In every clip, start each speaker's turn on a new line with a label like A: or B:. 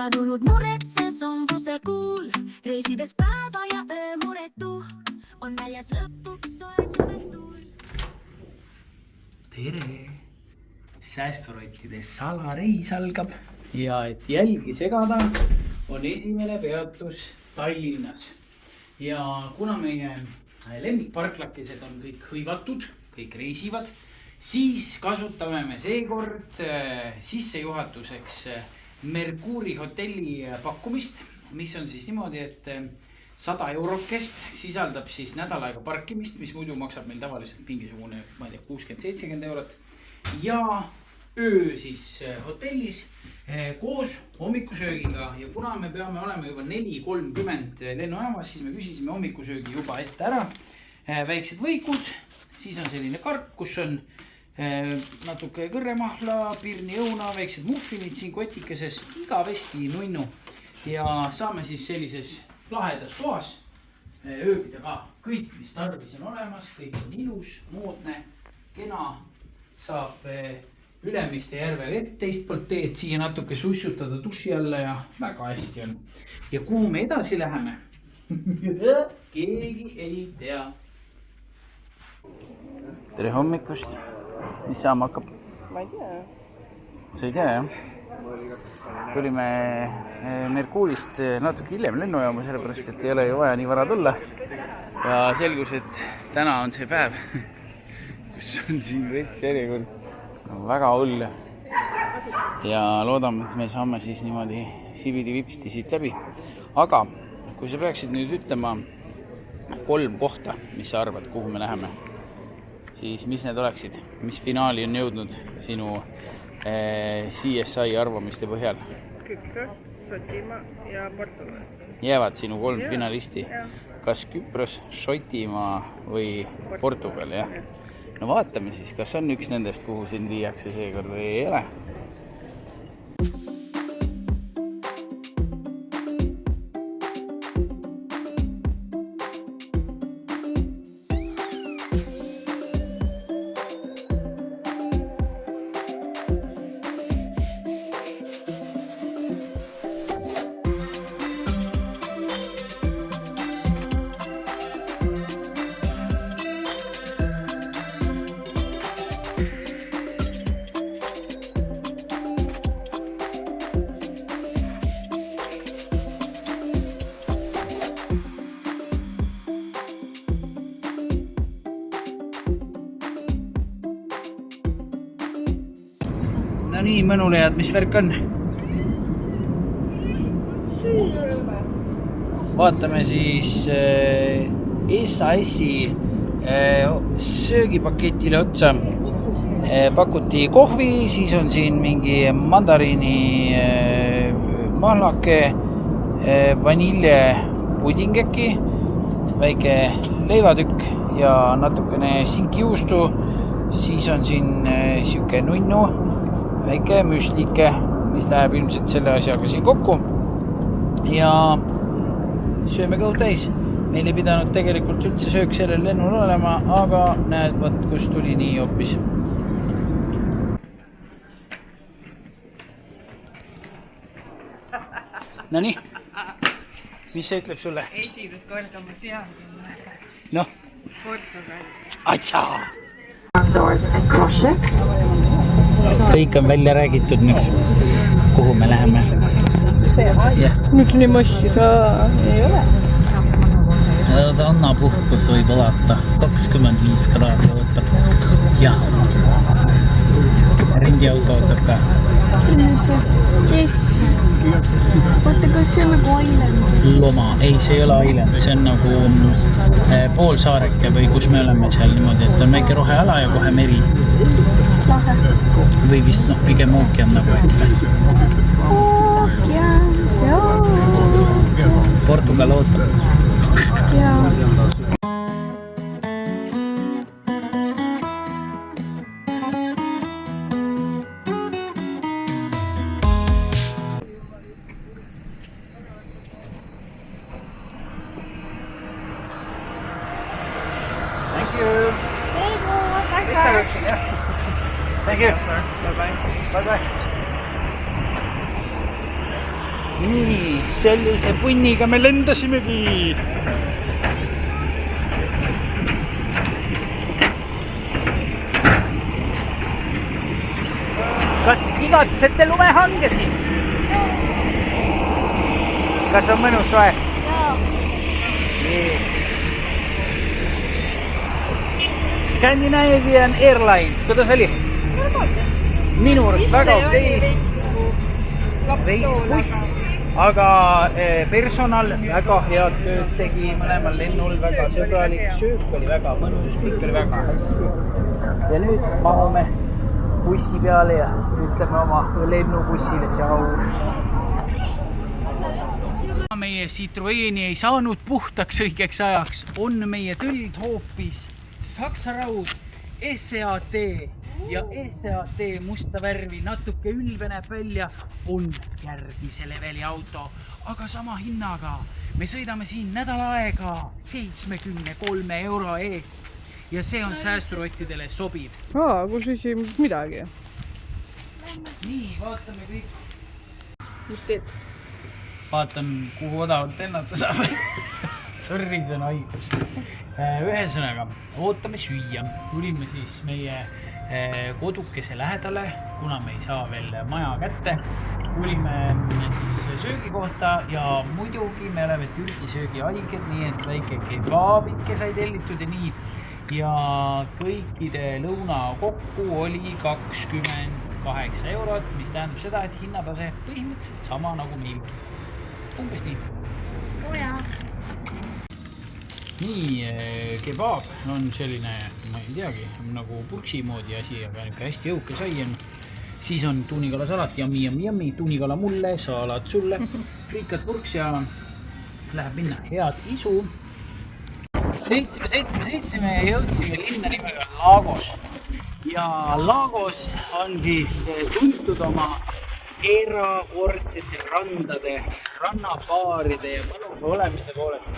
A: kadunud muretses on vuse kuul. Reisides päeva ja öö muretu on väljas lõpuks soe suvetuul.
B: Tere! Säästurottide salareis algab ja et jälgi segada, on esimene peatus Tallinnas. Ja kuna meie lemmikparklakesed on kõik hõivatud, kõik reisivad, siis kasutame me seekord sissejuhatuseks Mercuuri hotelli pakkumist, mis on siis niimoodi, et 100 eurokest sisaldab siis nädal aega parkimist, mis muidu maksab meil tavaliselt mingisugune, ma ei tea, 60-70 eurot. Ja öö siis hotellis koos hommikusöögiga ja kuna me peame olema juba 4:30 lennujaamas, siis me küsisime hommikusöögi juba ette ära. Väiksed võikud, siis on selline karp, kus on natuke kõrremahla, pirni õuna, väiksed muffinid siin kotikeses, igavesti nunnu. Ja saame siis sellises lahedas toas ööbida ka. Kõik, mis tarvis on olemas, kõik on ilus, moodne, kena. Saab Ülemiste järve vett teist poolt teed siia natuke sussutada duši alla ja väga hästi on. Ja kuhu me edasi läheme? Keegi ei tea. Tere hommikust. Mis saama hakkab?
C: Ma ei tea.
B: Sa ei tea, jah? Tulime Mercuurist natuke hiljem lennujaama, sellepärast, et ei ole ju vaja nii vara tulla. Ja selgus, et täna on see päev, kus on siin rets järjekord. Väga hull. Ja loodame, et me saame siis niimoodi sibidi-vipsti siit läbi. Aga kui sa peaksid nüüd ütlema 3 kohta, mis sa arvad, kuhu me läheme, siis mis need oleksid? Mis finaali on jõudnud sinu CSI arvamiste põhjal?
C: Küpros, Šotimaa ja Portugal.
B: Jäävad sinu 3 finalisti.
C: Ja.
B: Kas Küpros, Šotimaa või Portugal, jah? No vaatame siis, kas on üks nendest, kuhu sind viiakse seekord või ei ole. No nii, mõnulejad, mis värk on? Vaatame siis SAS-i söögipaketile otsa. Pakuti kohvi, siis on siin mingi mandariini mahlake, vanilje pudingeki, väike leivatükk ja natukene sinkijuustu. Siis on siin siuke nunnu, väike müslike, mis läheb ilmselt selle asjaga siin kokku. Ja sööme kõhu täis. Meil ei pidanud tegelikult üldse söök sellel lennul olema, aga näed, võt, kus tuli nii hoopis. No nii, mis see ütleb sulle?
C: Esimest korda ma tean.
B: Noh.
C: Portugal.
B: Atsa! Kõik on välja räägitud nüüd, kuhu me läheme.
C: Miks nii mõsti ka ei ole?
B: Ranna puhkus võib alata 25 kraadi võtab. Ja rendiauto võtab ka.
D: Yes. Oota, kas see on nagu island?
B: Loma, ei, see ei ole island, see on nagu poolsaareke või kus me oleme seal niimoodi, et on väike roheala ja kohe meri. Või vist pigem ookean nagu äkki.
D: Ookean, see on.
B: Portugal ootab.
D: Jaa.
B: Thank you. Thank you. Bye-bye. Bye-bye. nii, sellise punniga me lendasimegi. Kas igatsete lumehangesid? Kas on mõnus või? Yes. Scandinavian Airlines, kuidas oli? Minu arust väga okei. Veits buss, aga personal väga head tööd tegi mõlemal lennul, väga sõbralik, söök oli väga mõnus, kõik oli väga hästi. Ja nüüd mahume bussi peale ja ütleme oma lennubussile tšau. Meie Citroeni ei saanud puhtaks õigeks ajaks, on meie tõld hoopis Saksa raud SEAT ja SEAT musta värvi, natuke ülbe näeb välja, on järgmise leveli auto, aga sama hinnaga. Me sõidame siin nädal aega 73 € eest ja see on säästurottidele sobiv.
C: Kus ei midagi.
B: Nii, vaatame kõik.
C: Mis teed?
B: Vaatan, kuhu odavalt lennata saab. Sorry, see on haigus. Ühesõnaga, ootame süüa. Tulime siis meie kodukese lähedale, kuna me ei saa veel maja kätte. Tulime siis söögi kohta ja muidugi me oleme Türgi söögihaiged, nii et väike kebabike sai tellitud ja nii. Ja kõikide lõuna kokku oli 28 €, mis tähendab seda, et hinnatase põhimõtteliselt sama nagu meil. Umbes nii. Nii, kebab on selline, ma ei teagi, nagu purksi moodi asi, aga niisugune hästi jõuke sai on. Siis on tuunikala salat, jammi, tuunikala mulle, salat sulle, friikad purks ja läheb minna. Head isu. Sõitsime ja jõudsime linna nimega Lagos. Ja Lagos on siis tuntud oma erakordsete randade, rannabaaride ja mõnusa olemiste poolest.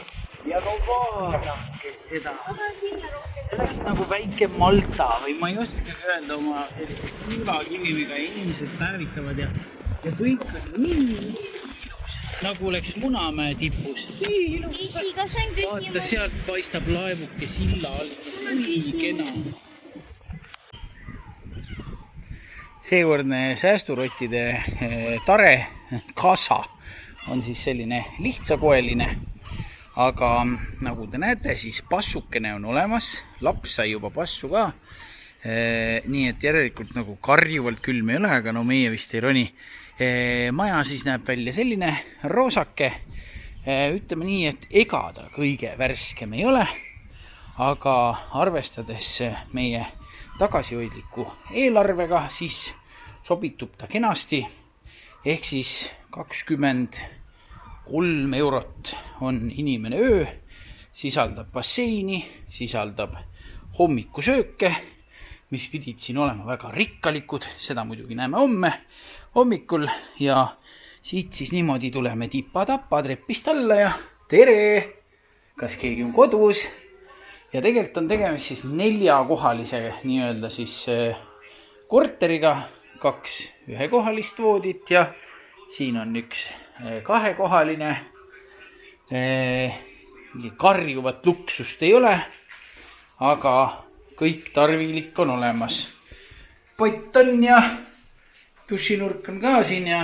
B: Ja no vaadake seda. See oleks nagu väike Malta või ma ei oska öelda oma sellise külvakivimiga inimesed päevitavad ja kõik on nii ilus, nagu oleks Munamäe tipus. Nii ilus. Vaata, sealt paistab laevuke silla all. Nii kena. Seekordne säästurottide tare kasa on siis selline lihtsakoeline. Aga nagu te näete, siis passukene on olemas, laps sai juba passu ka, nii et järelikult nagu karjuvalt külm ei ole, aga no meie vist ei roni. Maja siis näeb välja selline roosake, ütleme nii, et ega ta kõige värskem ei ole, aga arvestades meie tagasihoidliku eelarvega, siis sobitub ta kenasti, ehk siis 23 € on inimene öö, sisaldab basseini, sisaldab hommikusööke, mis pidid siin olema väga rikkalikud, seda muidugi näeme homme hommikul ja siit siis niimoodi tuleme tipa-tapa trepist alla ja tere, kas keegi on kodus ja tegelikult on tegemist siis 4-kohalise nii-öelda siis korteriga, 2 1-kohalist voodit ja siin on 1 2-kohaline, karjuvat luksust ei ole, aga kõik tarvilik on olemas. Pott on ja dušinurk on ka siin ja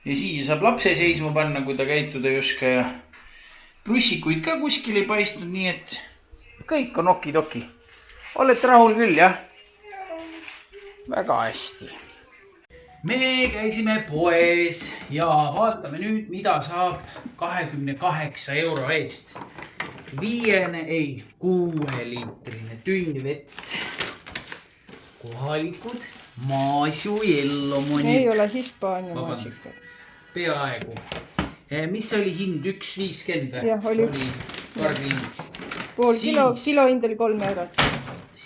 B: siia saab lapse seisma panna, kui ta käituda ei oska ja plussikuid ka kuskil ei paistnud, nii et kõik on okidoki. Olete rahul küll, jah? Väga hästi. Me käisime poes ja vaatame nüüd, mida saab 28 € eest. 6-liitrine tünn vett. Kohalikud Maasju Jellomonid.
C: Ei ole Hispaania maasika.
B: Peaaegu. Mis oli hind? 1,50?
C: Jah, oli.
B: Kargihind.
C: Pool kilo hind oli 3 €.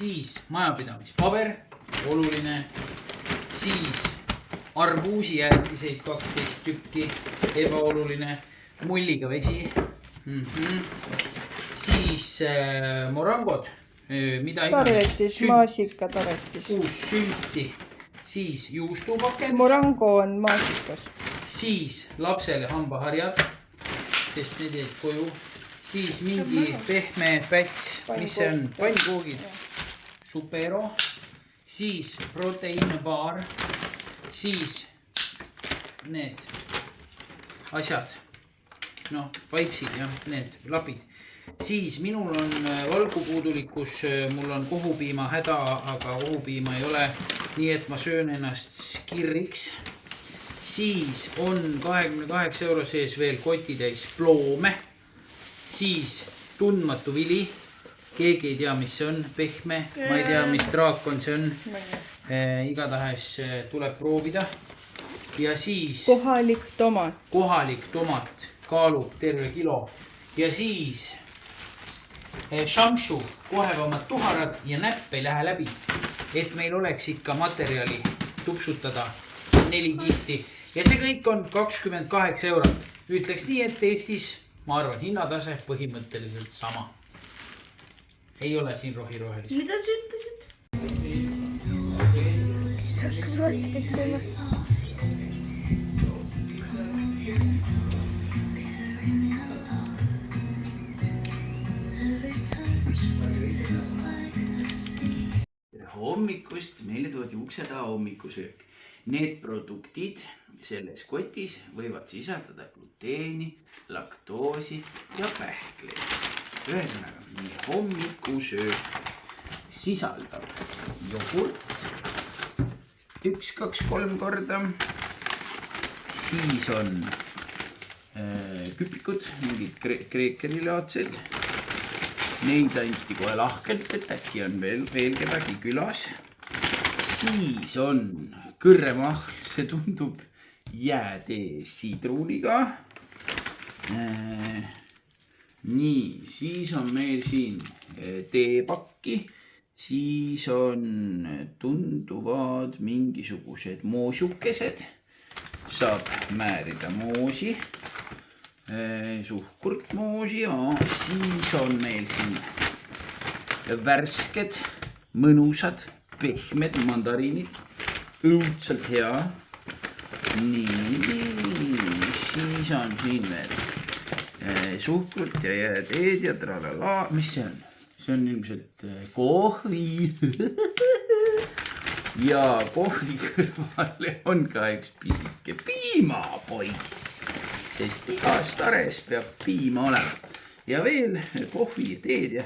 B: Siis majapidamispaber, oluline. Siis arbuusijäätiseid 12 tükki, ebaoluline, mulliga vesi. Siis morangod, mida
C: taretis, maasika taretis.
B: 6 sülti, siis juustupakend.
C: Morango on maasikas.
B: siis lapsele hambaharjad, sest need jäid koju. Siis mingi pehme päts, mis see on? Pannkoogid. Supero. Siis proteiinibaar. Siis need asjad. Noh, vaipsid ja need lapid. Siis minul on valgupuudulikkus, mul on kohupiima häda, aga kohupiima ei ole. Nii et ma söön ennast skirriks. Siis on 28 € sees veel kotitäis ploome. Siis tundmatu vili. Keegi ei tea, mis see on. Pehme. Ma ei tea, mis draakon see on. Igatahes tuleb proovida. Ja siis kohalik tomat kaalub terve kilo. Ja siis šamšu, kohevamad tuharad ja näpp ei lähe läbi. Et meil oleks ikka materjali tupsutada 4 kihti. Ja see kõik on 28 €. Ütleks nii, et Eestis, ma arvan, hinnatase põhimõtteliselt sama. Ei ole siin rohirohelist.
D: Mida sa ütlesid? See hakkab raskeks sööma.
B: Hommikust meile toodi ukse taha hommikusöök. Need produktid selles kotis võivad sisaldada gluteeni, laktoosi ja pähkleid. Ühesõnaga, meie hommikusöök sisaldab jogurt 1, 2, 3 korda. Siis on küpikud, mingid kreekerilaadsed. Neid anti kohe lahkelt, et äkki on veel kedagi külas. Siis on kõrremahl, see tundub jäätee sidruuniga. Nii, siis on meil siin teepakki. Siis on tunduvad mingisugused moosukesed. Saab määrida moosi. Suhkurt moosi ja siis on meil siin värsked, mõnusad, pehmed mandariinid. Õudselt hea. Nii, siis on siin veel suhkurt ja jääteed ja tralala. Mis see on? See on ilmselt kohvi. Ja kohvi kõrvale on ka üks pisike piimapoiss. Sest igas tares peab piima olema. Ja veel kohvi ja teed ja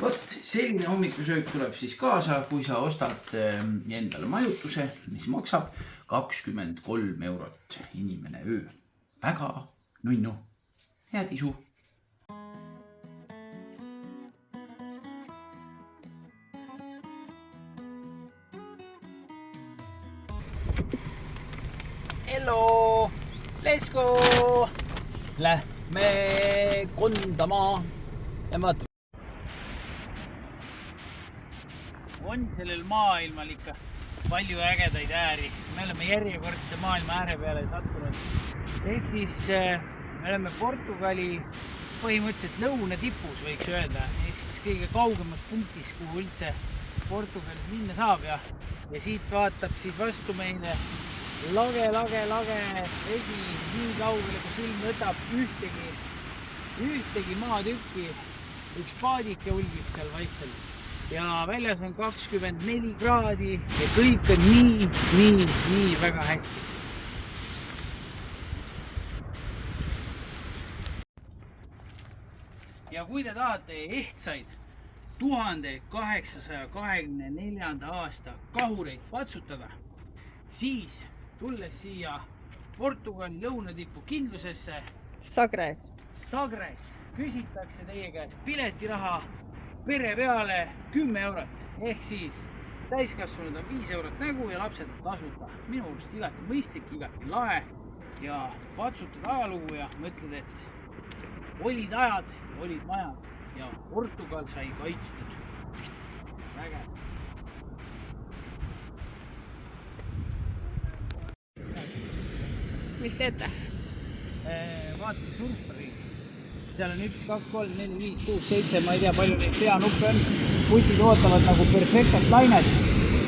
B: vot selline hommikusöök tuleb siis kaasa, kui sa ostad endale majutuse, mis maksab 23 € inimene öö. Väga nunnu. Head isu. Hello! Let's go! Lähme kondama ja vaatame. On sellel maailmal ikka palju ägedaid ääri. Me oleme järjekordse maailma ääre peale sattunud. Ehk siis me oleme Portugali põhimõtteliselt lõunatipus, võiks öelda. Ehk siis kõige kaugemas punktis, kuhu üldse Portugalis minna saab. Ja siit vaatab siis vastu meile lage vesi nii kaugele, kui silm võtab ühtegi maatükki. Üks paadike ulgib seal vaikselt. Ja väljas on 24 kraadi ja kõik on nii väga hästi. Ja kui te tahate ehtsaid 1824. aasta kahureid patsutada, siis tulles siia Portugali lõunatipu kindlusesse Sagres küsitakse teie käest piletiraha pere peale 10 €. Ehk siis täiskasvanud on 5 € nägu ja lapsed on tasuta. Minu arust igati mõistlik, igati lahe ja patsutad ajalugu ja mõtled, et olid ajad, olid majad ja Portugal sai kaitstud. Vägev.
C: Mis teete?
B: Vaatame surfari. Seal on 1, 2, 3, 4, 5, 6, 7, ma ei tea palju neid peanuppe on. Putid ootavad nagu perfektat lainet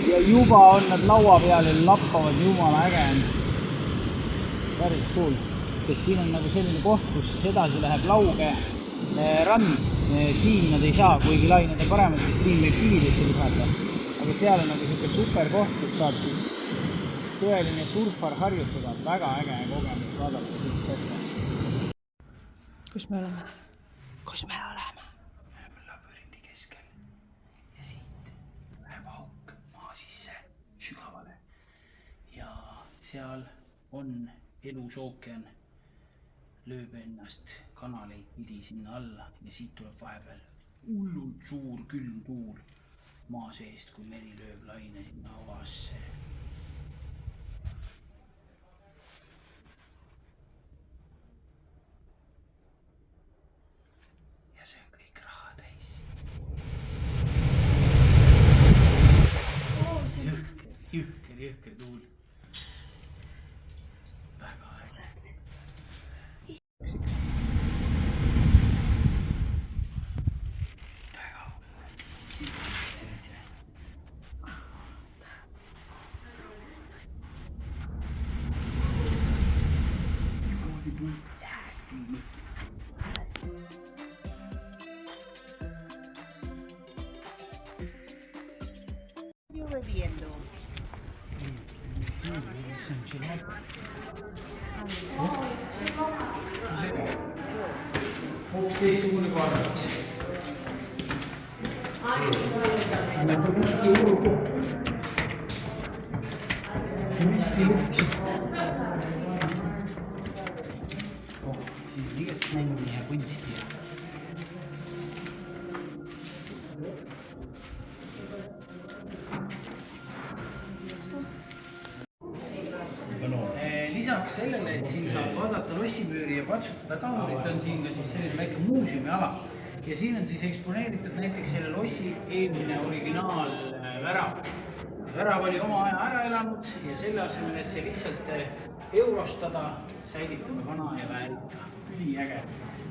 B: ja juba on nad laua peal ja lappavad, jumala äge on. päris cool, sest siin on nagu selline koht, kus siis edasi läheb lauge rand. Siin nad ei saa, kuigi lained on paremad, siis siin võib kividesse lisada. Aga seal on nagu siuke super koht, kus saab siis tõeline surfar harjutada. Väga äge kogemus vaadata siit asja.
C: Kus me oleme? Kus me oleme?
B: Me oleme labürindi keskel ja siit läheb auk maa sisse sügavale. Ja seal on elus ookean, lööb ennast kanaleid pidi sinna alla ja siit tuleb vahepeal hullult suur külm tuul maa seest, kui meri lööb laine sinna avasse. Ja see on kõik raha täis. Jõhker tuul. Väga äge. Väga siin on hästi nüüd jah. Niimoodi tuul jääb.
E: Bebiendo.
B: Hoopis teistsugune kui arvates. Turisti lutsu. Siin on igast männi ja kunsti ja. Lisaks sellele, et siin saab vaadata lossimüüri ja patsutada kahurit, on siin ka siis selline väike muuseumiala. Ja siin on siis eksponeeritud näiteks selle lossi eelmine originaalvärav. Värav oli oma aja ära elanud ja selle asemel, et see lihtsalt eurostada, säilitame vana ja väärika. Üliäge.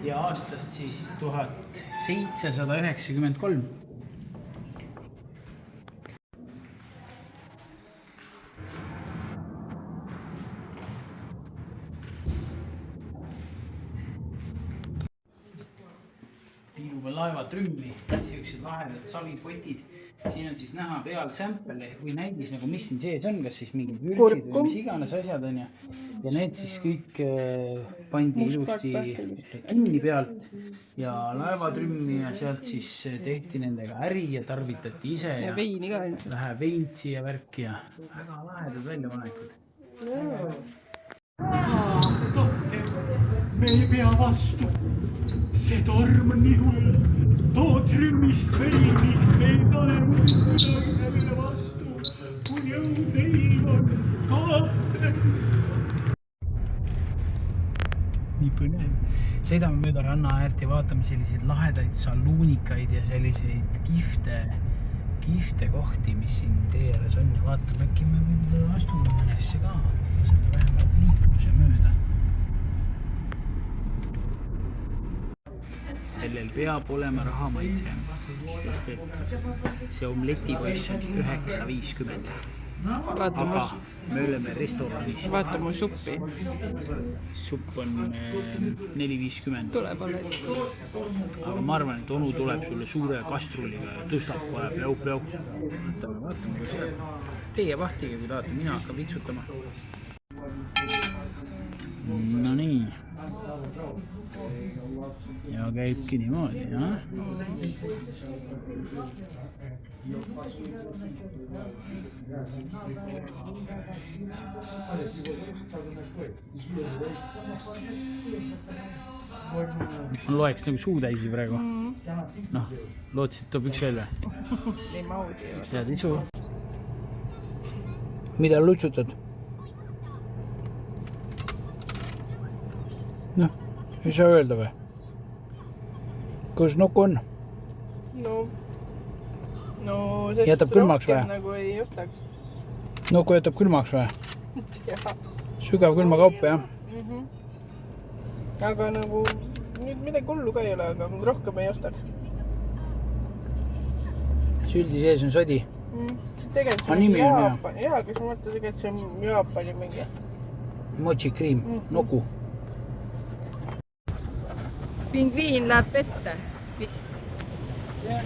B: Ja aastast siis 1793. Laevatrümmi, siuksed lahedad savipotid. Siin on siis näha peal sample või näidis nagu mis siin sees on, kas siis mingid vürtsid või mis iganes asjad on ja need siis kõik pandi ilusti kinni pealt ja laevatrümmi ja sealt siis tehti nendega äri ja tarvitati ise ja
C: veini ka ainult.
B: Läheb veintsi ja värki ja väga lahedad väljapanekud. Me ei pea vastu. See torm on nii hull, too trümmist veini, ei pane muidu sellele vastu, kui jõud meil on kapten. Nii põnev. Sõidame mööda ranna äärt ja vaatame selliseid lahedaid saluunikaid ja selliseid kihvte kohti, mis siin tee ääres on ja vaatame, äkki me võib-olla astume mõnesse ka. Saame vähemalt liikluse mööda. Sellel peab olema rahamaitse, sest et see omletipoiss on 9,50. Aga me oleme restoranis.
C: Vaata mu suppi.
B: Supp on 4,50.
C: Tuleb alles.
B: Aga ma arvan, et onu tuleb sulle suure kastrulliga ja tõstab kohe pjauk. Vaatame, kus see. Teie vahtige, kui tahate, mina hakkan vitsutama. No nii. Ja käibki niimoodi, jah? Ma loeks nagu suutäisi praegu. Noh, lootsid, toob üks välja.
C: Ei maudi.
B: Head isu. Mida lutsutad? Noh, ei saa öelda või? Kus nukk on?
C: No sest
B: jätab külmaks või?
C: Nagu ei ostaks.
B: Nukku jätab külmaks või?
C: Jah.
B: Sügav külmakaup, jah?
C: Aga nagu nüüd midagi hullu ka ei ole, aga rohkem ei ostaks.
B: Süldi sees on sodi.
C: Tegelikult
B: nimi on hea.
C: Jaa, kas ma mõtlen, tegelikult see on Jaapani mingi.
B: mochikriim, nuku.
C: Pingviin läheb vette vist.
B: See on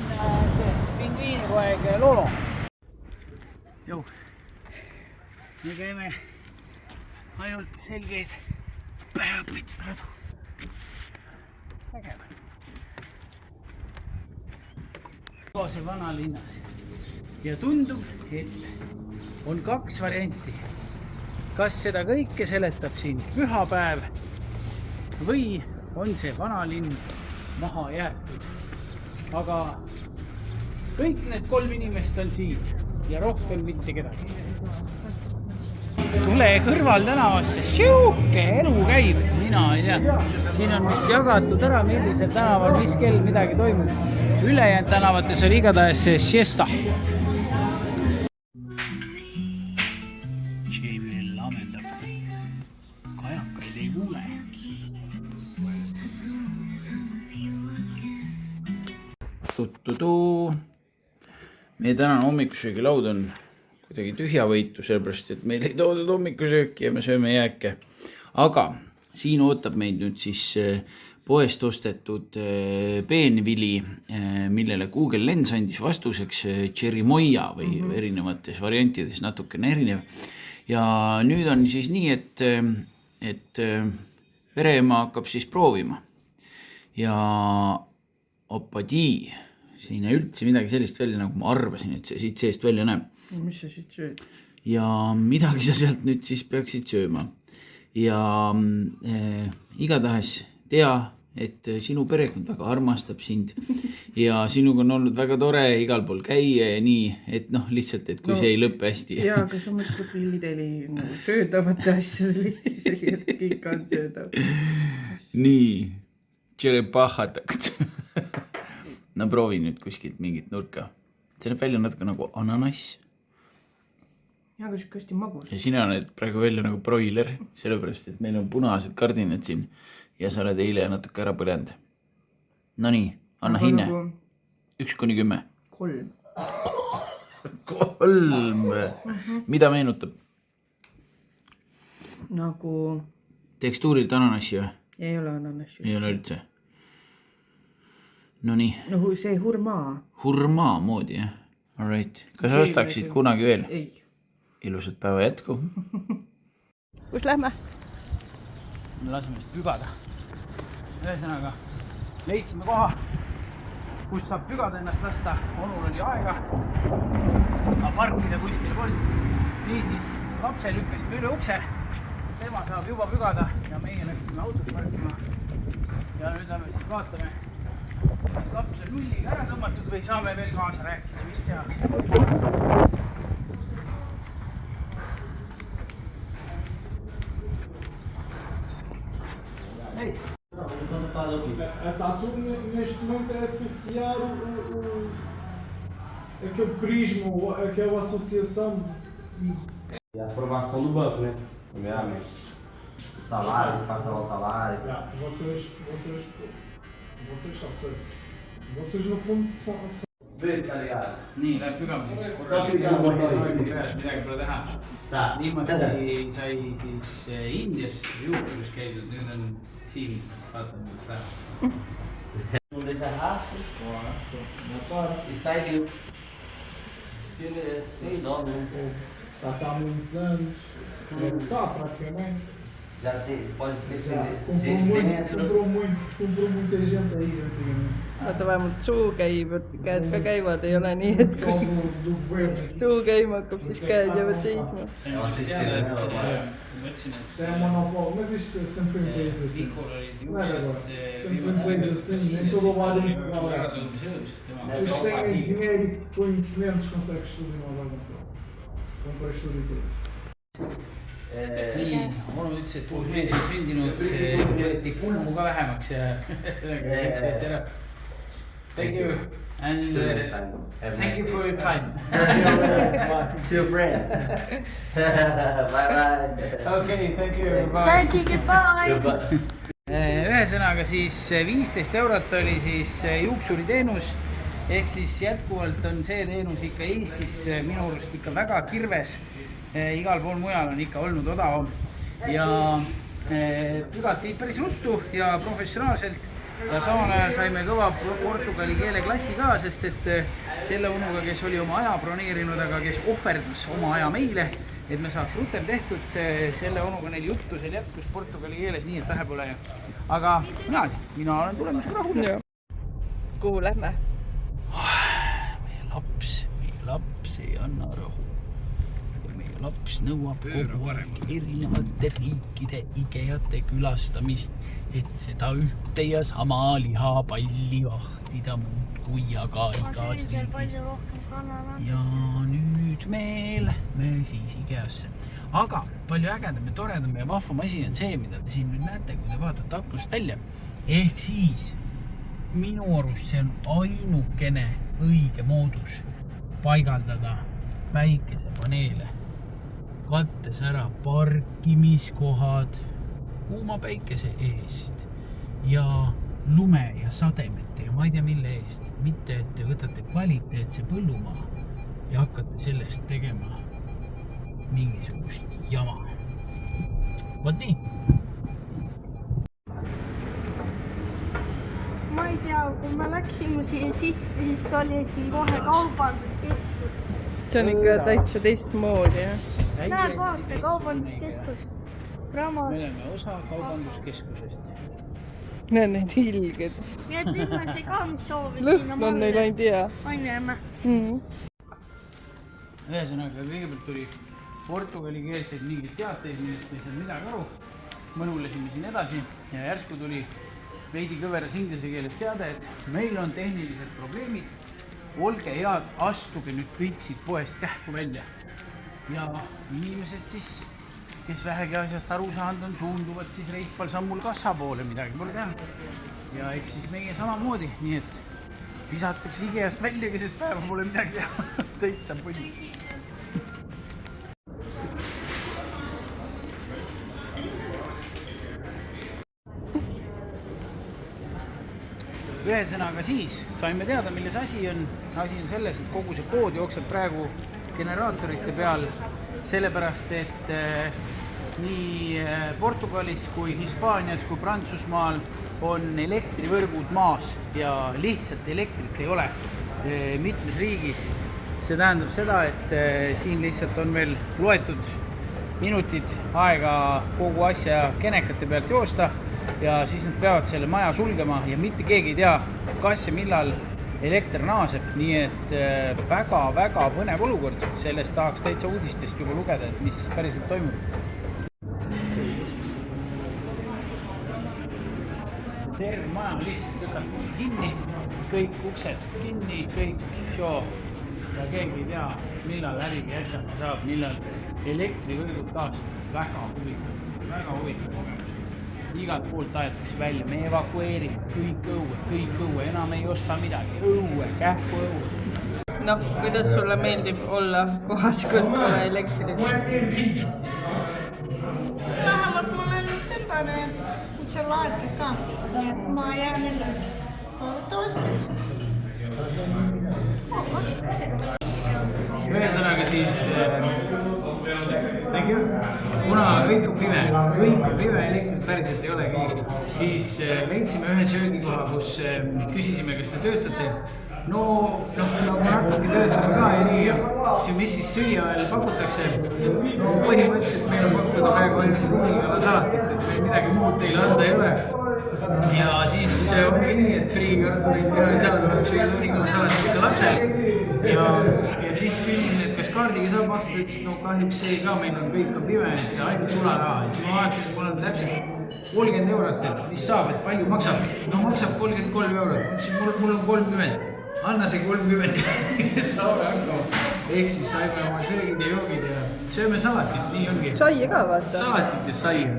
B: see pingviinipoeg Lolo. Jou. Me käime ainult selgeid päevapitud radu. Vägev. Koose vanalinnas. Ja tundub, et on 2 varianti. Kas seda kõike seletab siin pühapäev või on see vanalinn maha jäetud. Aga kõik need 3 inimest on siin ja rohkem mitte kedagi. Tule kõrvaltänavasse, siuke elu käib, mina ei tea. Siin on vist jagatud ära, millisel tänaval, mis kell midagi toimub. Ülejäänud tänavates oli igatahes see siesta. Jamie lamendab. Kajakaid ei kuule. Tuttutuu. Meie tänane hommikusöögi laud on kuidagi tühjavõitu, sellepärast, et meil ei toodud hommikusööki ja me sööme jääke. Aga siin ootab meid nüüd siis poest ostetud peenvili, millele Google Lens andis vastuseks cherimoia või erinevates variantides natukene erinev. Ja nüüd on siis nii, et vereema hakkab siis proovima. Ja opadii, siin ei üldse midagi sellist välja, nagu ma arvasin, et see siit seest välja näeb.
C: Mis sa siit sööd?
B: Ja midagi sa sealt nüüd siis peaksid sööma. Ja igatahes tea, et sinu perekond väga armastab sind ja sinuga on olnud väga tore igal pool käia ja nii, et noh, lihtsalt, et kui see ei lõppe hästi.
C: Jaa, aga samas kui prillideli söödavate asjade lihtsalt, et kõik on söödav.
B: Nii, tšerepahhatakad. No proovi nüüd kuskilt mingit nurka. See näeb välja natuke nagu ananass.
C: Jaa, aga siuke hästi magus.
B: Ja sina näed praegu välja nagu broiler, sellepärast, et meil on punased kardinad siin ja sa oled eile natuke ära põlenud. No nii, anna hinne. 1–10.
C: 3.
B: 3. Mida meenutab?
C: Nagu...
B: Tekstuurilt ananassi või?
C: Ei ole ananassi.
B: Ei ole üldse. No nii.
C: No see hurmaa.
B: Hurmaa moodi, jah? All right. Kas sa ostaksid kunagi veel?
C: Ei.
B: Ilusat päeva jätku.
C: Kus lähme?
B: Me laseme vist pügada. Ühesõnaga, leidsime koha, kus saab pügada ennast lasta. Onul oli aega. Aga parkida kuskil polnud. Niisiis, lapse lükkasime üle ukse. Tema saab juba pügada ja meie läksime autot parkima. Ja nüüd lähme siis vaatame, kas laps on nulliga ära tõmmatud või saame veel kaasa rääkida, mis tehakse. Hei!
E: Tudo neste momento é associar aquele prisma, aquela associação.
F: E a formação do banco, né? Primeiramente. O salário, passar o salário.
E: Vocês no fundo são.
F: Vê, tá ligado?
B: Nii, läheb pügamine. Midagi pole teha. Niimoodi sai siis Indias juuturis käidud, nüüd on siin vaatame just ära.
F: Não deixa rastro e sai limpo. Esse filme é sem dó, né?
E: Já está há muitos anos. Está praticamente.
F: Já tem, pode ser
E: Comprou muita gente aí antigamente.
C: Vaata vähemalt suu käib, et käed ka käivad, ei ole nii, et kui
E: Do governo.
C: suu käima hakkab, siis käed jäävad seisma.
E: Isto é um monopólio, mas isto sempre foi empresa assim. Não é agora. Sempre foi empresa assim, em todo o lado em Portugal. Vocês têm dinheiro e conhecimentos, consegues tudo em Nova York. Compras tudo e tudo.
B: Siin, onu ütles, et uus mees on sündinud, võeti kulmu ka vähemaks ja sellega teed ära. Thank you. And thank you for your time.
F: See you, friend. Bye.
B: Okay, thank you. Bye.
D: Thank you, goodbye.
B: Ühesõnaga siis 15 eurot oli siis juuksuriteenus. Ehk siis jätkuvalt on see teenus ikka Eestis minu arust ikka väga kirves. Igal pool mujal on ikka olnud odavam. ja pügati päris ruttu ja professionaalselt ja samal ajal saime kõva portugali keele klassi ka, sest et selle onuga, kes oli oma aja broneerinud, aga kes ohverdas oma aja meile, et me saaks rutem tehtud, selle onuga neil juttu seal jätkus portugali keeles, nii et vähe pole. Aga mina olen tulemusega rahul.
C: Kuhu lähme?
B: Meie laps ei anna rahu. Meie laps nõuab kogu aeg erinevate riikide Ikeate külastamist, et seda ühte ja sama lihapalli vahtida muudkui ja ka igas riigis. Ja nüüd me lähme siis Ikeasse. Aga palju ägedam ja toredam ja vahvam asi on see, mida te siin nüüd näete, kui te vaatate aknast välja. Ehk siis minu arust see on ainukene õige moodus paigaldada päikesepaneele, kattes ära parkimiskohad kuuma päikese eest ja lume ja sademete ja ma ei tea mille eest, mitte et te võtate kvaliteetse põllumaa ja hakkate sellest tegema mingisugust jama. Vot nii.
D: Ma ei tea, kui me läksime siin sisse, siis oli siin kohe kaubanduskeskus.
C: See on ikka täitsa teistmoodi, jah?
D: Näed, vaata, kaubanduskeskus.
B: Me oleme osa kaubanduskeskusest.
C: Näe need hilged.
D: Nii et nüüd me see ka, mis soovib.
C: Lõhn on neil ainult hea.
D: Aineme.
B: Ühesõnaga, kõigepealt tuli portugalikeelseid mingeid teateid, millest ei saanud midagi aru. Mõnulesime siin edasi ja järsku tuli veidi kõveras inglise keeles teade, et meil on tehnilised probleemid. Olge head, astuge nüüd kõik siit poest kähku välja. Ja inimesed siis, kes vähegi asjast aru saanud on, suunduvad siis reipal sammul kassa poole, midagi pole teha. Ja eks siis meie samamoodi, nii et visatakse Ikeast välja, keset päeva pole midagi teha. Täitsa põli. Ühesõnaga siis saime teada, milles asi on. Asi on selles, et kogu see kood jookseb praegu generaatorite peal, sellepärast, et nii Portugalis kui Hispaanias kui Prantsusmaal on elektrivõrgud maas ja lihtsalt elektrit ei ole mitmes riigis. See tähendab seda, et siin lihtsalt on veel loetud minutid aega kogu asja kenekate pealt joosta ja siis nad peavad selle maja sulgema ja mitte keegi ei tea, kas ja millal elekter naaseb, nii et väga-väga põnev olukord. Sellest tahaks täitsa uudistest juba lugeda, et mis siis päriselt toimub. Terve maja lihtsalt lükatakse kinni, kõik uksed kinni, kõik show ja keegi ei tea, millal äriga jätkata saab, millal elektrivõrgud taas. Väga huvitav kogemus. Igalt poolt aetakse välja, me evakueerime kõik õue, enam ei osta midagi, õue, kähku õue.
C: Noh, kuidas sulle meeldib olla kohas, kui pole elektrit?
D: Vähemalt mul on tõndane, et see laetud ka, nii et ma jään ellust. Toodetavasti.
B: Ühesõnaga siis kuna kõik on pime, elektrit päriselt ei olegi, siis leidsime ühe söögikoha, kus küsisime, kas te töötate. No ma hakkabki töötama ka ja nii, mis siis süüa veel pakutakse. No põhimõtteliselt meil on pakkuda praegu ainult tuulikala salatit, et meil midagi muud teile anda ei ole. Ja siis ongi nii, et friikartulit teha ei saa, oleks süüa tuulikala salatit ikka lapsel. Ja siis küsisin, et kas kaardiga saab maksta, ütles, no kahjuks see ka, meil on kõik pime, et ainult sularaha. Siis ma vaatasin, et mul on täpselt 30 eurot, et mis saab, et palju maksab? No maksab 33 eurot, mul on 30. Anna see 30 saame hakkama. Ehk siis saime oma söögid ja joogid ja sööme salatit, nii ongi.
C: Saia ka vaata.
B: Salatit ja saia.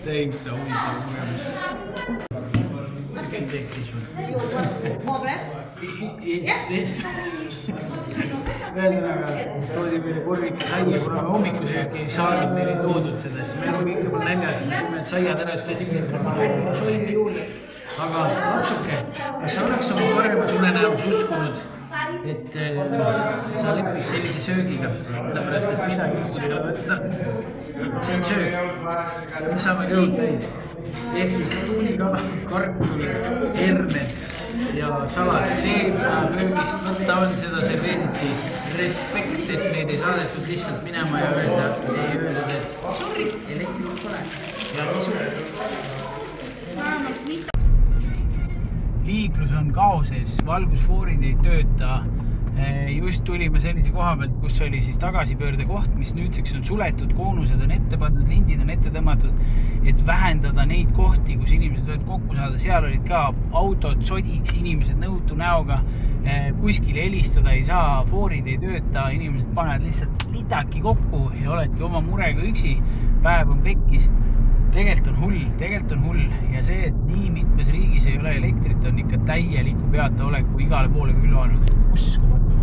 B: Täitsa huvitav kogemus. Mikä teki sun? Yes. Ühesõnaga toodi meile korvike saia, kuna me hommikusööki ei saanud, meil ei toodud seda, siis me olime ikka näljas, me sõime saiad ära, siis ta tegi, kas ma toon soimi juurde. Aga lapsuke, kas sa oleks oma paremas unenäomus uskunud, et sa lepid sellise söögiga, sellepärast et midagi muud ei ole võtta. See on söög, me saame kõud täis. Ehk siis tuulikala, kartul, herned ja salat. See, mida köögist võtta on, seda serveeriti. Respekt, et meid ei saadetud lihtsalt minema ja öelda, et sorry, elektrit pole. Ja liiklus on kaoses, valgusfoorid ei tööta. Just tulime sellise koha pealt, kus oli siis tagasipöörde koht, mis nüüdseks on suletud, koonused on ette pandud, lindid on ette tõmmatud, et vähendada neid kohti, kus inimesed võivad kokku saada. Seal olid ka autod sodiks, inimesed nõutu näoga, kuskil helistada ei saa, foorid ei tööta, inimesed panevad lihtsalt litaki kokku ja oledki oma murega üksi, päev on pekkis. Tegelikult on hull ja see, et nii mitmes riigis ei ole elektrit, on ikka täieliku peataoleku igale poole külvanud. Uskumatu.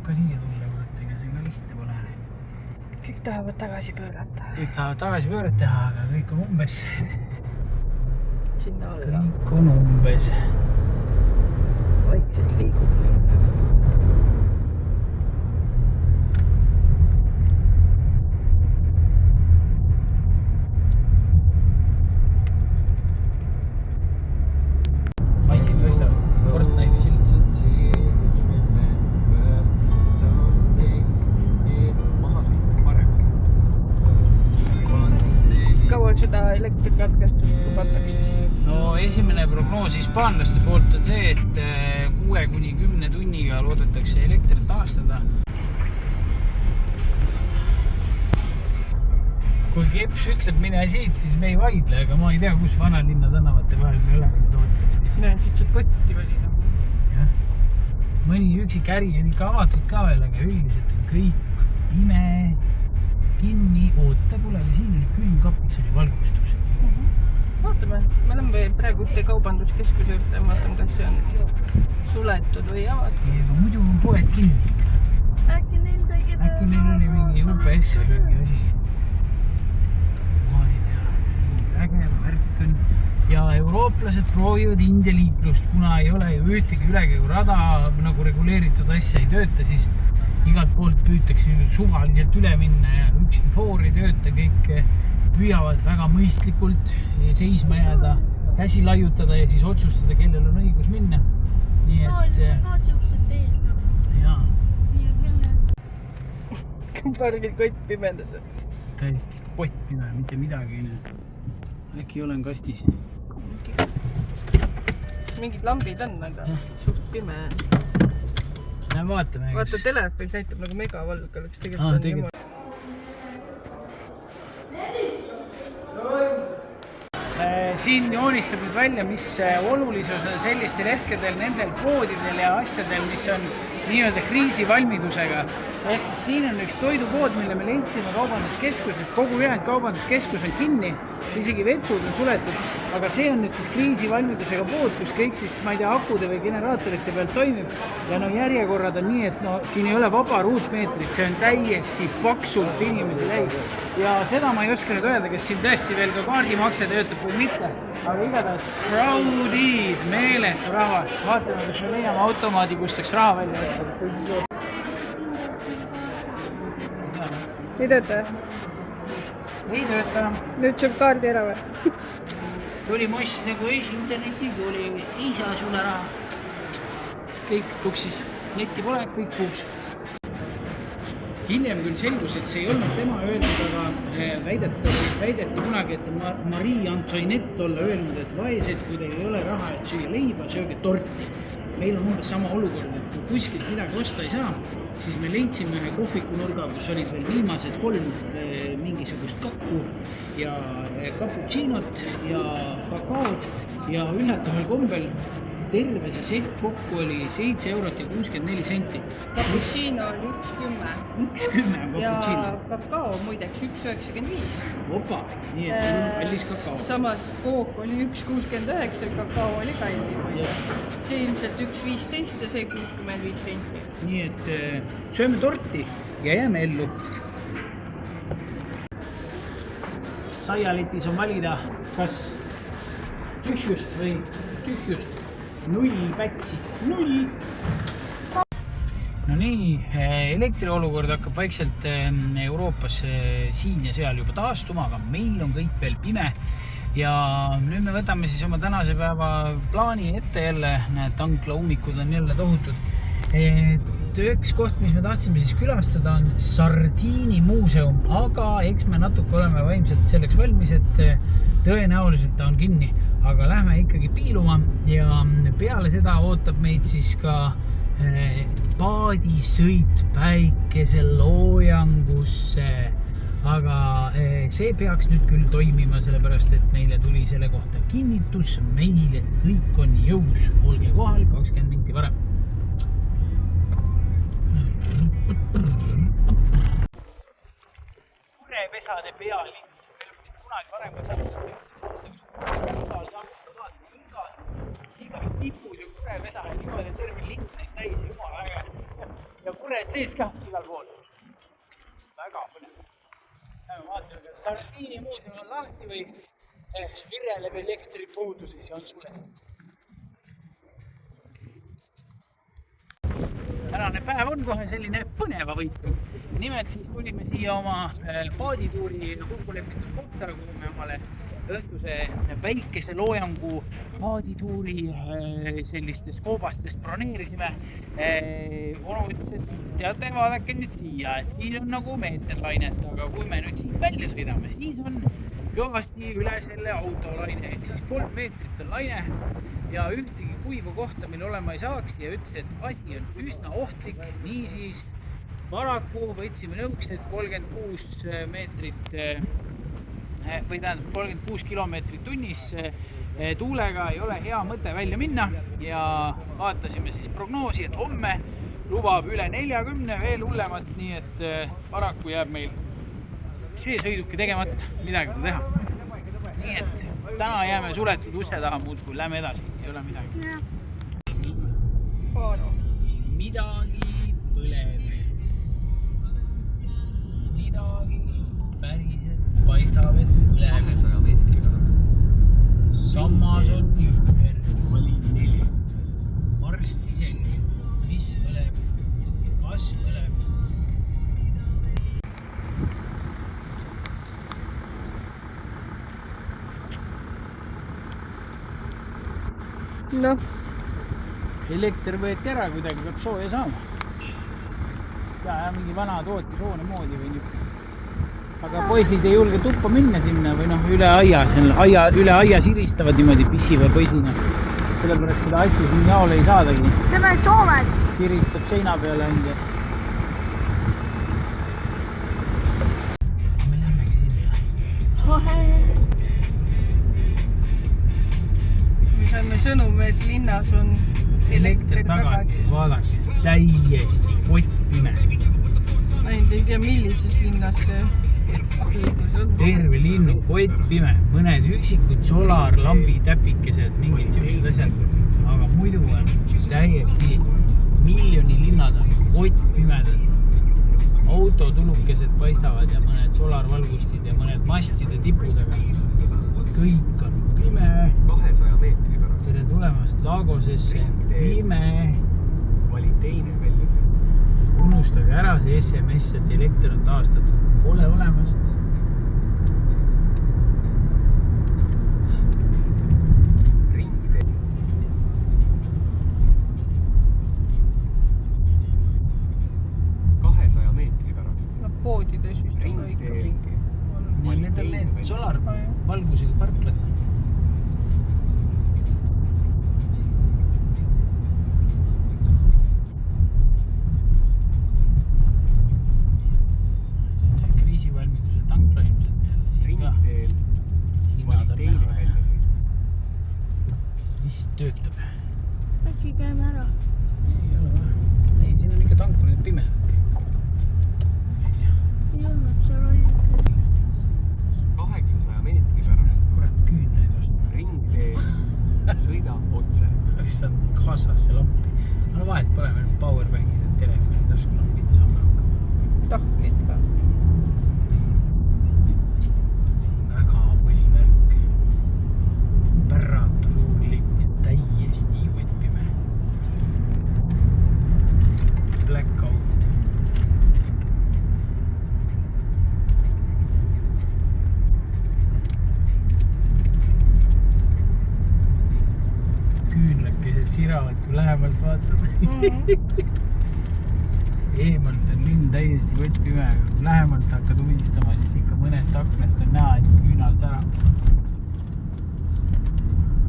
B: Ka siia tulla, ega see ka lihtne pole.
C: Kõik tahavad tagasi pöörata.
B: Kõik tahavad tagasi pöörata teha, aga kõik on umbes.
C: Sinna alla.
B: Kõik on umbes.
C: Vaikselt liigub. Seda elektrikatkestust lubatakse siis?
B: No esimene prognoos hispaanlaste poolt on see, et 6-10 tunniga loodetakse elektrit taastada. Kui Keps ütleb mine siit, siis me ei vaidle, aga ma ei tea, kus vanalinna tänavate vahel me oleme tootsamid.
C: Sina on siit potti valida.
B: Jah. Mõni üksik äri on ikka avatud ka veel, aga üldiselt on kõik pime. Kinni, oota, kuule, aga siin oli külmkapis, oli valgustus.
C: Vaatame, me oleme praegu ühte kaubanduskeskuse juurde ja vaatame, kas see on suletud või avatud.
B: Aga muidu on poed kinni.
D: Äkki neil
B: oli mingi UPS või mingi asi. Ma ei tea, vägev värk on. Ja eurooplased proovivad India liiklust, kuna ei ole ju ühtegi ülekäigurada nagu reguleeritud asja ei tööta, siis igalt poolt püütakse suvaliselt üle minna ja ükski foor ei tööta, kõik püüavad väga mõistlikult seisma jääda, käsi laiutada ja siis otsustada, kellel on õigus minna. Nii et...
D: ka siuksed teed.
B: Jaa.
D: Nii et mille?
C: Pargid kott pimendas.
B: Täiesti kott pime, mitte midagi. Äkki olen kastis.
C: Mingid lambid on, aga suht pime on.
B: Vaatame.
C: Vaata, telefonis näitab nagu megavalg oleks tegelikult.
B: Siin joonistab nüüd välja, mis olulisus on sellistel hetkedel nendel poodidel ja asjadel, mis on nii-öelda kriisivalmidusega. Ehk siis siin on üks toidupood, mille me lentsime kaubanduskeskusest. Kogu ülejäänud kaubanduskeskus on kinni, isegi vetsud on suletud. Aga see on nüüd siis kriisivalmidusega pood, kus kõik siis, ma ei tea, akude või generaatorite pealt toimib. Ja no järjekorrad on nii, et no siin ei ole vaba ruutmeetrit, see on täiesti paksult inimesi täis. Ja seda ma ei oska nüüd öelda, kes siin tõesti veel ka kaardimakse töötab või mitte. Aga igatahes crowdid, meeletu rahvas. Vaatame, kas me leiame automaadi, kus saaks raha välja võtta.
C: Ei tööta?
B: Ei tööta.
C: Nüüd saab kaardi ära või?
B: Tuli moss nagu internetiga, ei saa sulle raha. Kõik tuksis, netti pole, kõik puuks. Hiljem küll selgus, et see ei olnud tema öelnud, aga väideti kunagi, et Marie Antoinette olla öelnud, et vaesed, kui teil ei ole raha, et süüa leiba, sööge torti. Meil on umbes sama olukord, et kui kuskilt midagi osta ei saa, siis me leidsime ühe kohvikunurga, kus olid veel viimased 3 mingisugust kakku ja cappuccinot ja kakaod ja üllataval kombel terve see set kokku oli 7 eurot ja 64 senti.
C: Cappuccino oli 1,10.
B: 1,10 on
C: ja
B: cappuccino.
C: kakao muideks 1,95.
B: Opa, nii et on kallis kakao.
C: Samas kook oli 1,69, kakao oli kallim. See ilmselt 1,15 ja see 65 senti.
B: Nii et sööme torti ja jääme ellu. Saialetis on valida kas tühjust või tühjust. null pätsi, null. No nii, elektriolukord hakkab vaikselt Euroopas siin ja seal juba taastuma, aga meil on kõik veel pime. Ja nüüd me võtame siis oma tänase päeva plaani ette jälle, need tankla ummikud on jälle tohutud. Üks koht, mis me tahtsime siis külastada, on Sardiini muuseum, aga eks me natuke oleme vaimselt selleks valmis, et tõenäoliselt ta on kinni, aga lähme ikkagi piiluma ja peale seda ootab meid siis ka paadisõit päikese loojangusse, aga see peaks nüüd küll toimima, sellepärast et meile tuli selle kohta kinnitus meil, et kõik on jõus. Olge kohal 20 minti varem. Kurepesade pealinn. Kunagi varem ka igast tipus ja kurepesa ja niimoodi terve linn neid täis jumala äge. Ja kured sees ka igal pool. Väga põnev. Lähme vaatame, kas Sardiini muuseum on lahti või vireleb elektripuuduses ja on suletud. Tänane päev on kohe selline põneva võitu. Nimelt siis tulime siia oma paadituuri kokkulepitud kohta, kuhu me omale õhtuse päikeseloojangu paadituuri sellistest koobastest broneerisime. Onu ütles, et teate, vaadake nüüd siia, et siin on nagu meeterlainet, aga kui me nüüd siit välja sõidame, siis on kõvasti üle selle autolaine, ehk siis 3 meetrit on laine ja ühtegi kuiva kohta meil olema ei saaks ja ütles, et asi on üsna ohtlik, niisiis paraku võtsime nõuks, et 36 meetrit või tähendab 36 kilomeetrit tunnis tuulega ei ole hea mõte välja minna ja vaatasime siis prognoosi, et homme lubab üle 40 veel hullemat, nii et paraku jääb meil see sõiduki tegemata, midagi pole teha. Nii et täna jääme suletud uste taha muudkui, lähme edasi, ei ole midagi. Midagi põleb. Midagi päriselt paistab, et põleb. 200 meetri pärast. Sammas on ümber. Valin 4. Varsti selgib, mis põleb, kas põleb.
C: Noh.
B: Elekter võeti ära, kuidagi peab sooja saama. Ja mingi vana tootishoone moodi või nii. Aga poisid ei julge tuppa minna sinna või üle aia siristavad niimoodi pissiva poisina. Sellepärast seda asja siin jaole ei saadagi.
D: Te oled Soomes?
B: Siristab seina peale enda. Me lähmegi sinna.
C: Me saime sõnumi, et linnas on
B: elekter tagasi. Vaadake, täiesti kottpime.
C: Ma ei tea, millises linnas see on.
B: Terve linn on kottpime. Mõned üksikud solarlambi täpikesed, mingid sellised asjad. Aga muidu on täiesti miljonilinnad on kottpimedad. Autotulukesed paistavad ja mõned solarvalgustid ja mõned mastide tipudega. Kõik on pime. 200 meetri pärast. Tere tulemast Lagosesse. Pime. Vali teine välja see. Unustage ära see SMS, et elekter on taastatud. Pole olemas. Ringtee. 200 meetri pärast.
C: No poodides vist on ka ikka mingi.
B: Need on need solarvalgusega parklad. Kriisivalmiduse tankla ilmselt jälle siin ka. Hinnad on näha ja vist töötab.
D: Äkki käime ära?
B: Ei ole vaja. Ei, siin on ikka tank, nüüd pimedad.
D: Ei olnud seal ainult.
F: 800 meetri pärast.
B: Kurat, küünlaid ostma.
F: Ringtee sõida otse.
B: Kas on kaasas see lampi? Aga vahet pole, meil on powerbankid ja telefoni taskulampid saame hakkama.
C: Tahvlid ka.
B: Väga põlvärk. Pärratu suur lipp ja täiesti võtpi siravad, kui lähemalt vaatad. Eemalt on linn täiesti kottpime, kui lähemalt hakkad uudistama, siis ikka mõnest aknast on näha, et küünalt ära.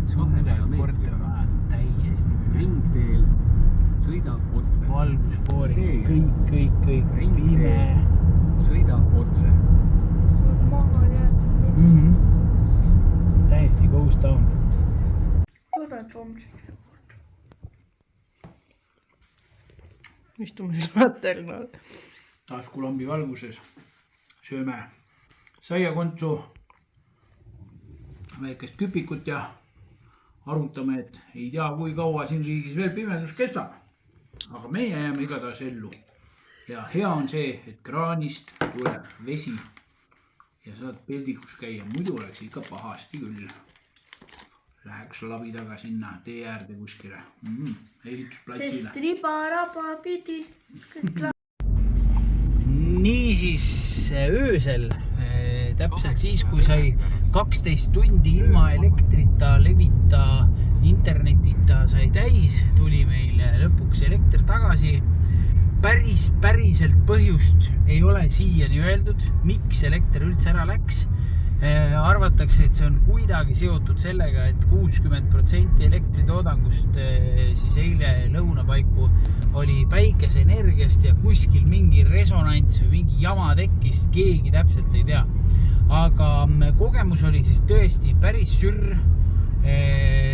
B: Suudel kortermaja täiesti
G: ringteel sõidab otse.
B: valgusfoorid, kõik pime.
G: Sõidab otse.
D: Maha jääb.
B: Täiesti ghost town.
C: Kurat homsik. Istume siis maternal.
B: Taskulambi valguses sööme saiakontsu, väikest küpikut ja arutame, et ei tea, kui kaua siin riigis veel pimedus kestab. Aga meie jääme igatahes ellu. Ja hea on see, et kraanist tuleb vesi ja saad peldikus käia. Muidu oleks ikka pahasti küll. Läheks labidaga sinna tee äärde kuskile. Ehitusplatsile.
D: Sest riba-raba pidi.
B: Niisiis öösel, täpselt siis, kui sai 12 tundi ilma elektrita, levita, internetita sai täis, tuli meile lõpuks elekter tagasi. Päriselt põhjust ei ole siiani öeldud, miks elekter üldse ära läks. Arvatakse, et see on kuidagi seotud sellega, et 60% elektritoodangust siis eile lõunapaiku oli päikeseenergiast ja kuskil mingi resonants või mingi jama tekkis, keegi täpselt ei tea. Aga kogemus oli siis tõesti päris sürr.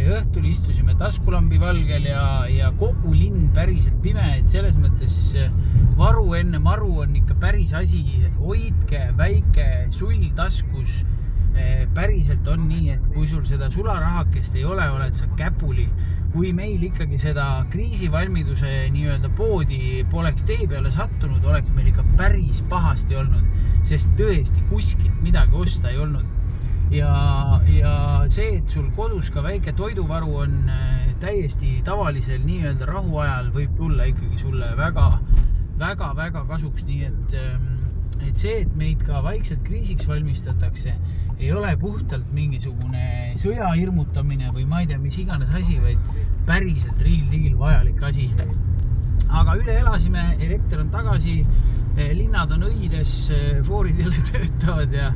B: Õhtul istusime taskulambi valgel ja kogu linn päriselt pime, et selles mõttes varu enne maru on ikka päris asi. Hoidke väike sull taskus. Päriselt on nii, et kui sul seda sularahakest ei ole, oled sa käpuli. Kui meil ikkagi seda kriisivalmiduse nii-öelda poodi poleks tee peale sattunud, oleks meil ikka päris pahasti olnud, sest tõesti kuskilt midagi osta ei olnud. Ja see, et sul kodus ka väike toiduvaru on täiesti tavalisel nii-öelda rahuajal, võib tulla ikkagi sulle väga kasuks, nii et see, et meid ka vaikselt kriisiks valmistatakse, ei ole puhtalt mingisugune sõja hirmutamine või ma ei tea, mis iganes asi, vaid päriselt real deal vajalik asi. Aga üle elasime, elekter on tagasi, linnad on õides, foorid jälle töötavad ja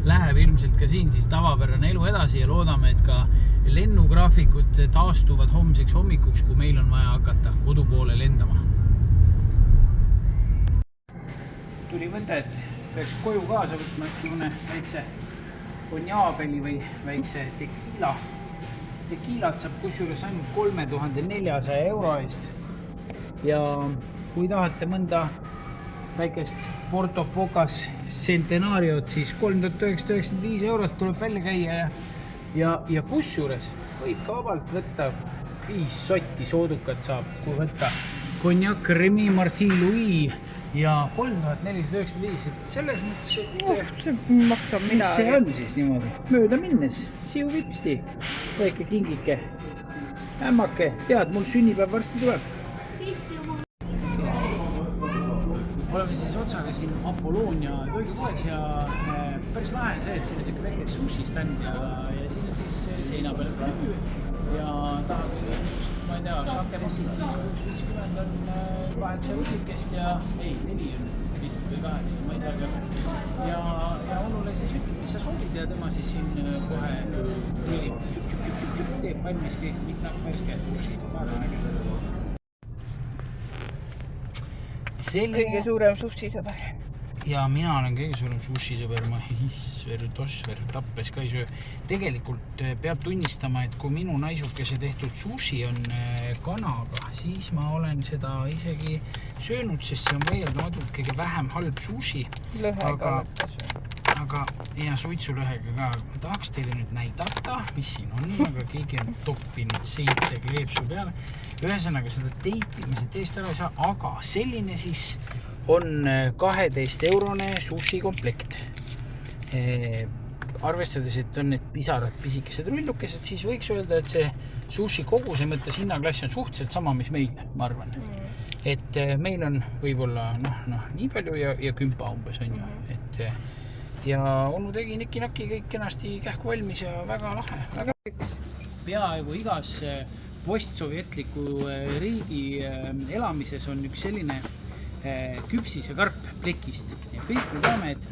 B: läheb ilmselt ka siin siis tavapärane elu edasi ja loodame, et ka lennugraafikud taastuvad homseks hommikuks, kui meil on vaja hakata kodu poole lendama. Tuli mõte, et peaks koju kaasa võtma väikse konjaabeli või väikse tekiila. Tekiilat saab kusjuures ainult 3400 euro eest. Ja kui tahate mõnda väikest Porto Pocas Centenariot, siis 3995 eurot tuleb välja käia ja kusjuures võib ka vabalt võtta 5 sotti soodukat saab, kui võtta konjak Remy Martin Louis ja 3495, selles mõttes, et
C: see maksab
B: mis see on siis niimoodi? Mööda minnes, siu vipsti, väike kingike, ämmake, tead, mul sünnipäev varsti tuleb. Oleme siis otsaga siin Apollonia toidupoes ja päris lahe see, et siin on selline väike sushi stand ja siin on siis seina peal menüü ja tahab just, ma ei tea, šakerotid siis 6.50 on 8 rullikest ja 4 on vist või 8, ma ei tea. Ja Onule siis ütleb, mis sa soovid ja tema siis siin kohe rullib, teeb valmiski mitnak värske sushi.
C: Kõige suurem sushi-sõber.
B: Ja mina olen kõige suurem sushi-sõber, ma Isver, Tosver, Tappes ka ei söö. Tegelikult peab tunnistama, et kui minu naisukese tehtud sushi on kanaga, siis ma olen seda isegi söönud, sest see on vaieldamatult kõige vähem halb sushi.
C: Lõhega
B: aga ja suitsulõhega ka. Ma tahaks teile nüüd näidata, mis siin on, aga keegi on toppinud 7 kleepsu peale. Ühesõnaga seda teipimise teest ära ei saa, aga selline siis on 12-eurone sushi komplekt. Arvestades, et on need pisarad pisikesed rullukesed, siis võiks öelda, et see sushi koguse mõttes hinnaklass on suhteliselt sama, mis meil, ma arvan. Et meil on võib-olla nii palju ja kümpa umbes on ju. Ja onu tegi niki-naki kõik kenasti kähku valmis ja väga lahe. Peaaegu igas postsovjetliku riigi elamises on üks selline küpsise karp plekist ja kõik me teame, et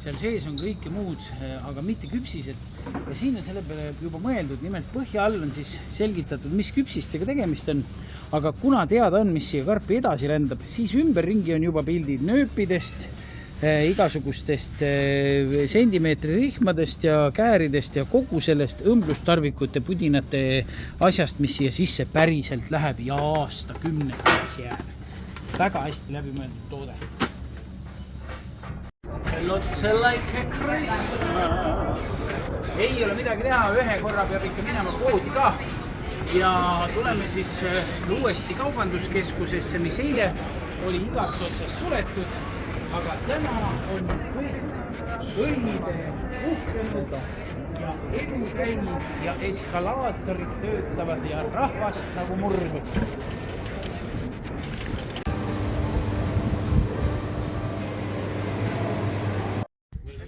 B: seal sees on kõike muud, aga mitte küpsised. Ja siin on selle peale juba mõeldud, nimelt põhja all on siis selgitatud, mis küpsistega tegemist on. Aga kuna teada on, mis siia karpi edasi rändab, siis ümberringi on juba pildid nööpidest, igasugustest sentimeetri rihmadest ja kääridest ja kogu sellest õmblustarvikute, pudinate asjast, mis siia sisse päriselt läheb ja aastakümneteks jääb. Väga hästi läbimõeldud toode. Lotse like a Christmas. Ei ole midagi teha, ühe korra peab ikka minema poodi ka. Ja tuleme siis uuesti kaubanduskeskusesse, mis eile oli igast otsast suletud. Aga täna on kõik õlide uhkenud ja edu käib ja eskalaatorid töötavad ja rahvast nagu murdu.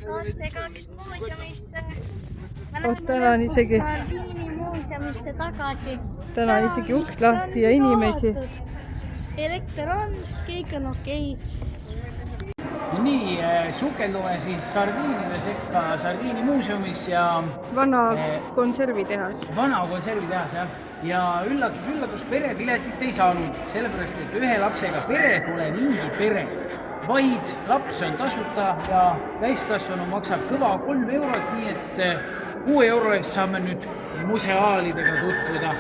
D: Laste 2 muuseumisse.
C: Täna on isegi
D: Sardiini muuseumisse tagasi.
C: Täna on isegi uks lahti ja inimesi.
D: Elekter on, kõik on okei.
B: Nii, sukeldume siis sardiinide sekka Sardiini muuseumis ja
C: Vana konservitehas.
B: Vana konservitehas, jah. Ja üllatus, perepiletit ei saanud, sellepärast, et ühe lapsega pere pole mingi pere, vaid laps on tasuta ja täiskasvanu maksab kõva 3 eurot, nii et 6 euro eest saame nüüd museaalidega tutvuda.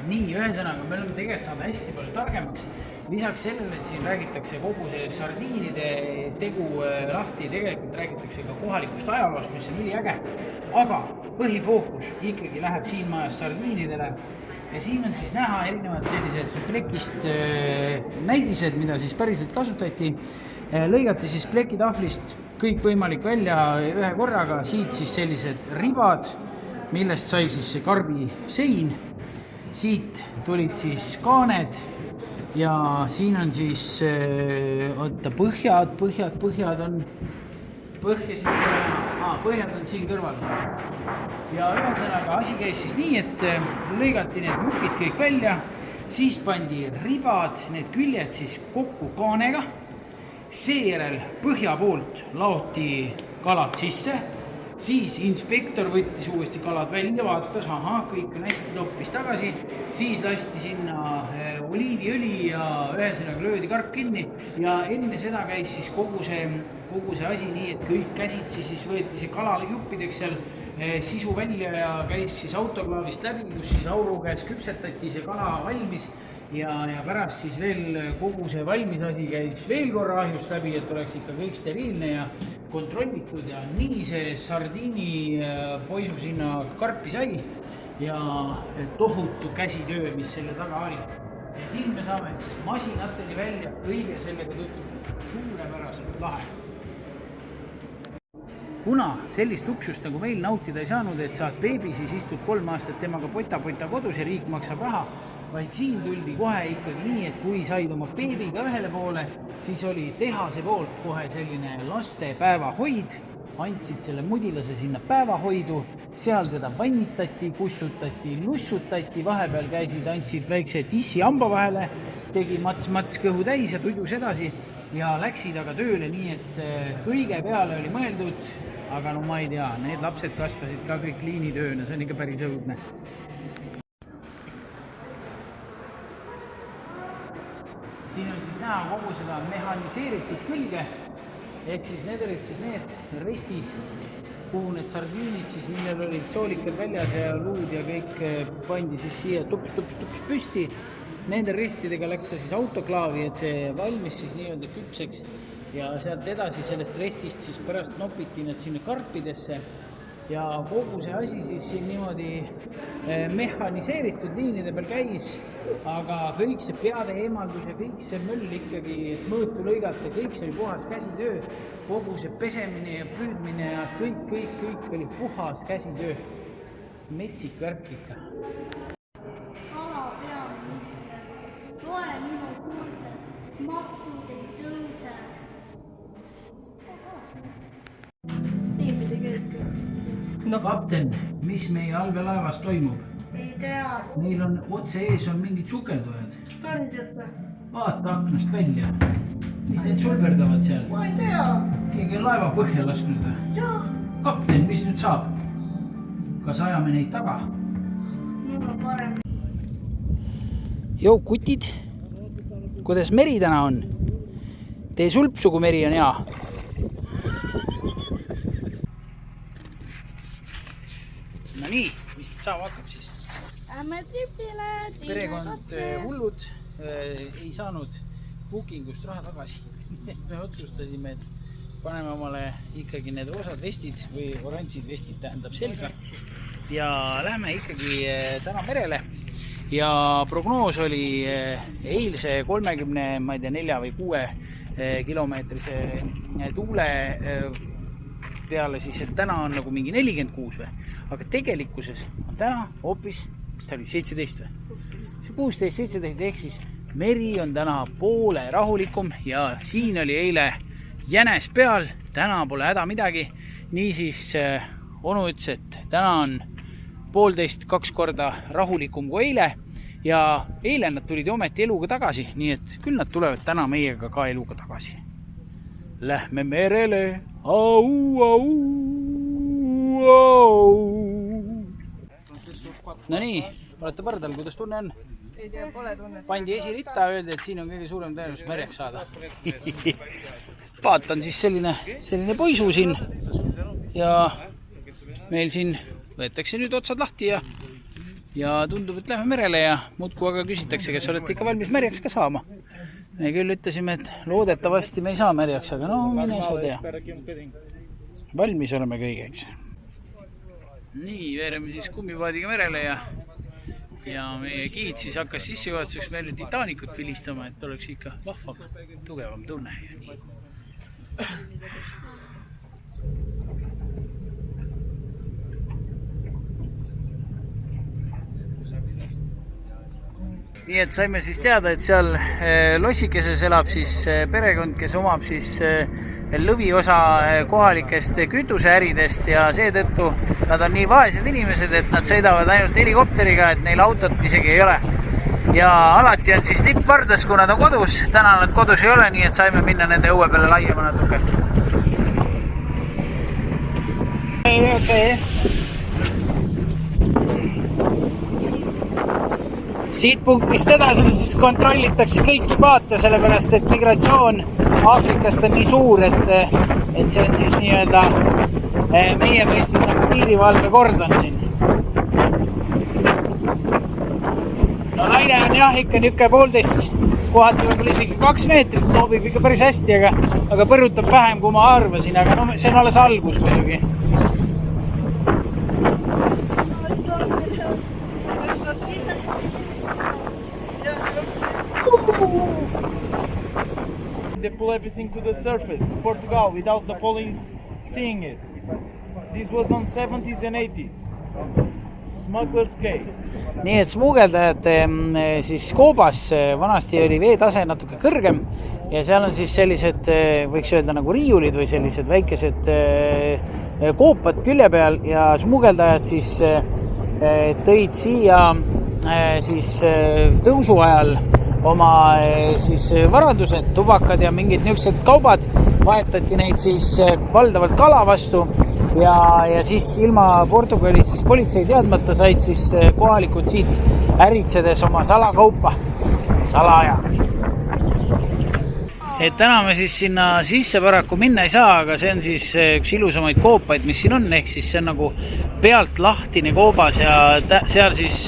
B: Nii, ühesõnaga, me oleme tegelikult saanud hästi palju targemaks. Lisaks sellele, et siin räägitakse kogu see sardiinide tegu lahti, tegelikult räägitakse ka kohalikust ajaloost, mis on üliäge. Aga põhifookus ikkagi läheb siin majas sardiinidele. Ja siin on siis näha erinevad sellised plekist näidised, mida siis päriselt kasutati. Lõigati siis plekitahvlist kõik võimalik välja ühe korraga. Siit siis sellised ribad, millest sai siis see karbi sein. Siit tulid siis kaaned ja siin on siis põhjad on siin kõrval. Ja ühesõnaga asi käis siis nii, et lõigati need mukid kõik välja, siis pandi ribad, need küljed siis kokku kaanega, seejärel põhja poolt laoti kalad sisse, siis inspektor võttis uuesti kalad välja, vaatas, kõik on hästi, toppis tagasi, siis lasti sinna oliiviõli ja ühesõnaga löödi karp kinni ja enne seda käis siis kogu see asi nii, et kõik käsitsi siis võeti see kalale juppideks seal sisu välja ja käis siis autoklaavist läbi, kus siis auru käes küpsetati see kala valmis ja pärast siis veel kogu see valmis asi käis veel korra ahjust läbi, et oleks ikka kõik steriilne ja kontrollitud ja nii see sardiini poisu sinna karpi sai ja tohutu käsitöö, mis selle taga oli. Ja siin me saame siis masinateni välja kõige sellega tutvuda, suurepäraselt lahe. Kuna sellist luksust nagu meil nautida ei saanud, et saad beebi, siis istud 3 aastat temaga pota kodus ja riik maksab raha, vaid siin tuldi kohe ikkagi nii, et kui said oma beebiga ühele poole, siis oli tehase poolt kohe selline laste päevahoid, andsid selle mudilase sinna päevahoidu, seal teda vannitati, kussutati, lussutati, vahepeal käisid, andsid väikse tissi hamba vahele, tegi mats kõhu täis ja tudjus edasi ja läksid aga tööle nii, et kõige peale oli mõeldud, aga no ma ei tea, need lapsed kasvasid ka kõik liinitööna, see on ikka päris õudne. Siin on siis näha kogu seda mehaniseeritud külge, ehk siis need olid siis need restid, kuhu need sardiinid siis, millel olid soolikad väljas ja luud ja kõik pandi siis siia tups püsti. Nende restidega läks ta siis autoklaavi, et see valmis siis nii-öelda küpseks ja sealt edasi sellest restist siis pärast nopiti need sinna karpidesse ja kogu see asi siis siin niimoodi mehaniseeritud liinide peal käis, aga kõik see peade eemaldus ja kõik see möll ikkagi, et mõõtu lõigata, kõik see oli puhas käsitöö, kogu see pesemine ja püüdmine ja kõik oli puhas käsitöö. Metsik värk ikka.
D: Kala peaminister, loe minu kuulde, maksud ei tõuse. Niipidi käibki.
C: No.
B: Kapten, mis meie allveelaevas toimub?
D: Ei tea.
B: Neil on otse ees on mingid sukeldujad.
D: Kandjad või?
B: Vaata aknast välja. Mis need sulberdavad seal?
D: Ma ei tea.
B: Keegi on laeva põhja lasknud või?
D: Jah.
B: Kapten, mis nüüd saab? Kas ajame neid taga?
D: Mul on parem.
B: Jou, kutid. Kuidas meri täna on? Tee sulpsu, kui meri on hea. No nii, mis saama hakkab siis?
D: Lähme tripile.
B: Perekond hullud ei saanud bookingust raha tagasi. Me otsustasime, et paneme omale ikkagi need roosad vestid või oranžid vestid tähendab selga. Ja lähme ikkagi täna merele. Ja prognoos oli eilse 30, ma ei tea, 4 või 6 kilomeetrise tuule peale siis, et täna on nagu mingi 46 või. Aga tegelikkuses on täna hoopis, mis ta oli, 17 või? See 16, 17 ehk siis meri on täna poole rahulikum ja siin oli eile jänes peal, täna pole häda midagi. Niisiis onu ütles, et täna on 1,5–2 korda rahulikum kui eile ja eile nad tulid ometi eluga tagasi, nii et küll nad tulevad täna meiega ka eluga tagasi. Lähme merele, au, au, au. No nii, olete pardal, kuidas tunne on?
C: Ei tea, pole tunnet.
B: Pandi esiritta, öeldi, et siin on kõige suurem tõenäosus märjaks saada. Vaatan siis selline poisu siin ja meil siin võetakse nüüd otsad lahti ja tundub, et lähme merele ja muudkui aga küsitakse, kas olete ikka valmis märjaks ka saama. Me küll ütlesime, et loodetavasti me ei saa märjaks, aga no mine sa tea. Valmis oleme kõigeks. Nii, veereme siis kummipaadiga merele ja meie giid siis hakkas sissejuhatuseks meile Titanicut vilistama, et oleks ikka vahvam, tugevam tunne ja nii. Nii et saime siis teada, et seal Lossikeses elab siis perekond, kes omab siis lõviosa kohalikest kütuseäridest ja seetõttu nad on nii vaesed inimesed, et nad sõidavad ainult helikopteriga, et neil autot isegi ei ole. Ja alati on siis lipp vardas, kui nad on kodus. Täna nad kodus ei ole, nii et saime minna nende õue peale laiema natuke. Okay. Siit punktist edasi siis kontrollitakse kõiki paate, sellepärast et migratsioon Aafrikast on nii suur, et see on siis nii-öelda meie mõistes nagu piirivalve kord on siin. No laine on jah, ikka niisugune 1,5, kohati võib-olla isegi 2 meetrit, loobib ikka päris hästi, aga põrutab vähem, kui ma arvasin, aga no see on alles algus muidugi.
H: They pull everything to the surface, to Portugal, without the police seeing it. This was on 70s and 80s. Smuggler's Cay.
B: Nii et smugeldajate siis koobas vanasti oli veetase natuke kõrgem ja seal on siis sellised, võiks öelda nagu riiulid või sellised väikesed koopad külje peal ja smugeldajad siis tõid siia siis tõusu ajal oma siis varandused, tubakad ja mingid niisugused kaubad, vahetati neid siis valdavalt kala vastu ja siis ilma Portugali siis politsei teadmata said siis kohalikud siit äritsedes oma salakaupa salaja. Et täna me siis sinna sisse paraku minna ei saa, aga see on siis üks ilusamaid koopaid, mis siin on, ehk siis see on nagu pealt lahtine koobas ja seal siis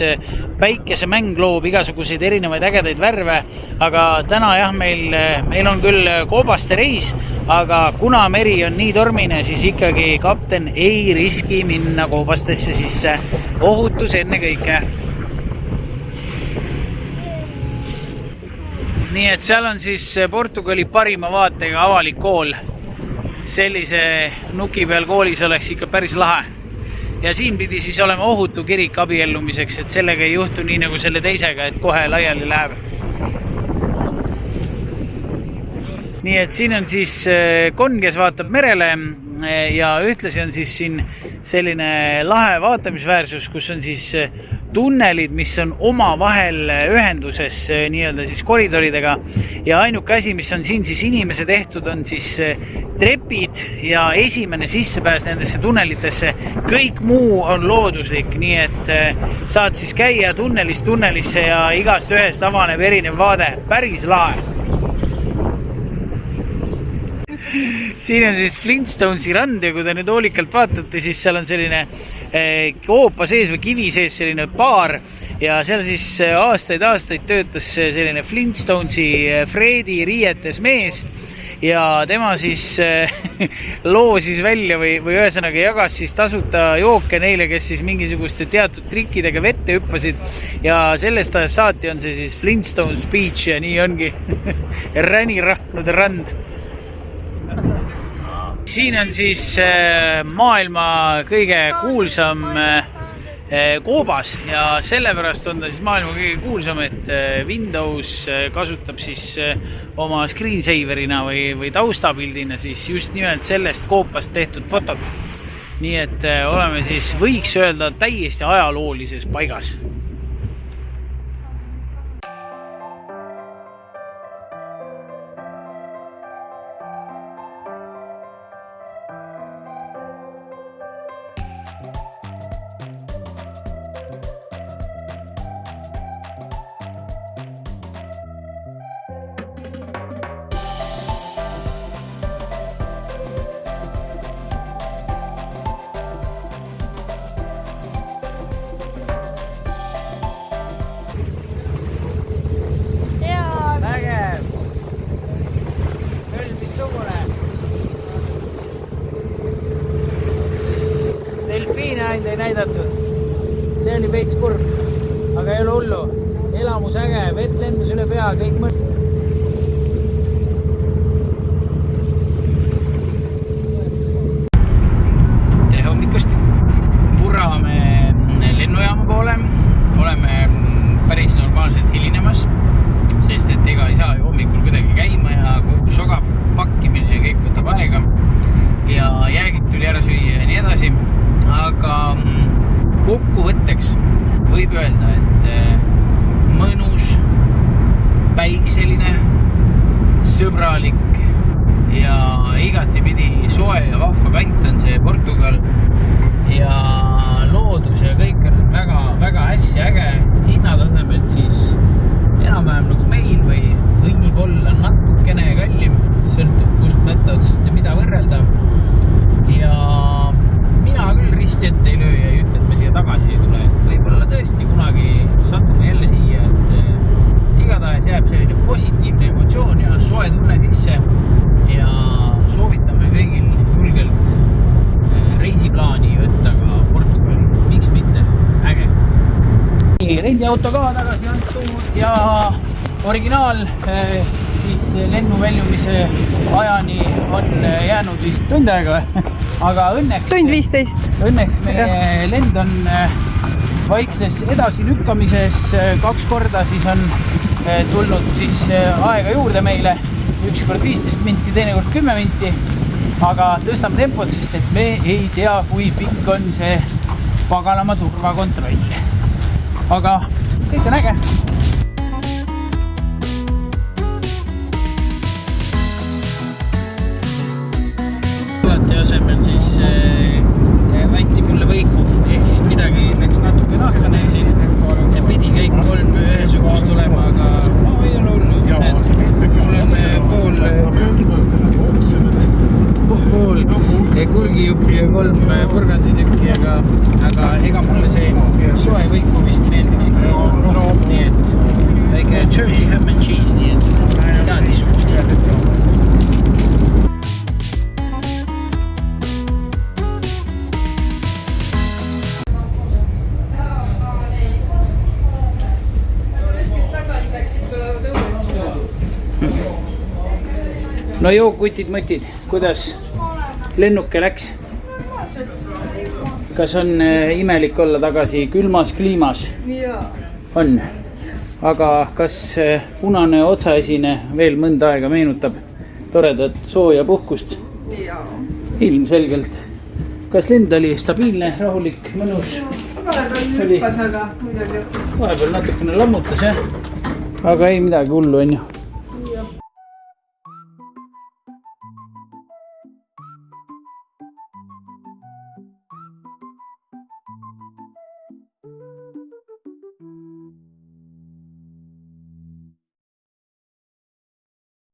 B: päikesemäng loob igasuguseid erinevaid ägedaid värve, aga täna jah, meil on küll koobaste reis, aga kuna meri on nii tormine, siis ikkagi kapten ei riski minna koobastesse sisse. Ohutus enne kõike. Nii et seal on siis Portugali parima vaatega avalik kool. Sellise nuki peal koolis oleks ikka päris lahe. Ja siin pidi siis olema ohutu kirik abiellumiseks, et sellega ei juhtu nii nagu selle teisega, et kohe laiali läheb. Nii et siin on siis konn, kes vaatab merele ja ühtlasi on siis siin selline lahe vaatamisväärsus, kus on siis tunnelid, mis on omavahel ühenduses nii-öelda siis koridoridega ja ainuke asi, mis on siin siis inimese tehtud, on siis trepid ja esimene sissepääs nendesse tunnelitesse, kõik muu on looduslik, nii et saad siis käia tunnelist tunnelisse ja igast ühest avaneb erinev vaade, päris lahe. Siin on siis Flintstonesi rand ja kui te nüüd hoolikalt vaatate, siis seal on selline koopa sees või kivi sees selline baar ja seal siis aastaid töötas selline Flintstonesi Fredi riietes mees ja tema siis loosis välja või ühesõnaga jagas siis tasuta jooke neile, kes siis mingisuguste teatud trikkidega vette hüppasid ja sellest ajast saati on see siis Flintstones Beach ja nii ongi ränirahnude rand. Siin on siis maailma kõige kuulsam koobas ja sellepärast on ta siis maailma kõige kuulsam, et Windows kasutab siis oma screensaverina või taustapildina siis just nimelt sellest koopast tehtud fotot. Nii et oleme siis, võiks öelda, täiesti ajaloolises paigas. Ei näidatud. See oli veits kurb, aga ei ole hullu. Elamus äge, vett lendus üle pea, kõik mõt. Tere hommikust. Purrame lennujaama poole. Oleme päris normaalselt hilinemas, sest et ega ei saa ju hommikul kuidagi käima ja kogu soga pakkimine ja kõik võtab aega. Ja jäägid tuli ära süüa ja nii edasi. Aga kokkuvõtteks võib öelda, et mõnus, päikseline, sõbralik ja igatipidi soe ja vahva kant on see Portugal ja loodus ja kõik on väga hästi äge. Hinnad on tasemelt siis enam-vähem nagu meil või võib-olla natukene kallim, sõltub kust mõtta otsast ja mida võrrelda ja mina küll risti ette ei löö ja ei ütle, et me siia tagasi ei tule, et võib-olla tõesti kunagi satume jälle siia, et igatahes jääb selline positiivne emotsioon ja soe tunne sisse ja soovitame kõigil julgelt reisiplaani võtta ka Portugali, miks mitte, äge. Rendiauto ka tagasi antud ja originaal siis lennu väljumise ajani on jäänud vist tund aega, aga õnneks
C: tund 15.
B: Õnneks meie lend on vaikses edasi lükkamises 2 korda, siis on tulnud siis aega juurde meile, üks kord 15 minti, teine kord 10 minti, aga tõstame tempot, sest et me ei tea, kui pikk on see paganama turvakontroll. Aga kõik on äge. Alati asemel siis vanti mulle võiku, ehk siis midagi läks natuke nahkane siin ja pidi kõik 3 ühesugust tulema, aga no ei ole hullu. Mul on pool kurgijuppi ja 3 purganditükki, aga ega mulle see soe võiku vist meeldikski rohkem, nii et väike jerky ham and cheese, nii et head niisugust jälle. No joo, kutid-mõtid, kuidas lennuke läks? Kas on imelik olla tagasi külmas kliimas?
C: Jaa.
B: On. Aga kas punane otsaesine veel mõnda aega meenutab toredat sooja puhkust?
C: Jaa.
B: Ilmselgelt. kas lend oli stabiilne, rahulik, mõnus?
C: Vahepeal hüppas, aga midagi.
B: Vahepeal natukene lammutas jah. Aga ei midagi hullu, onju.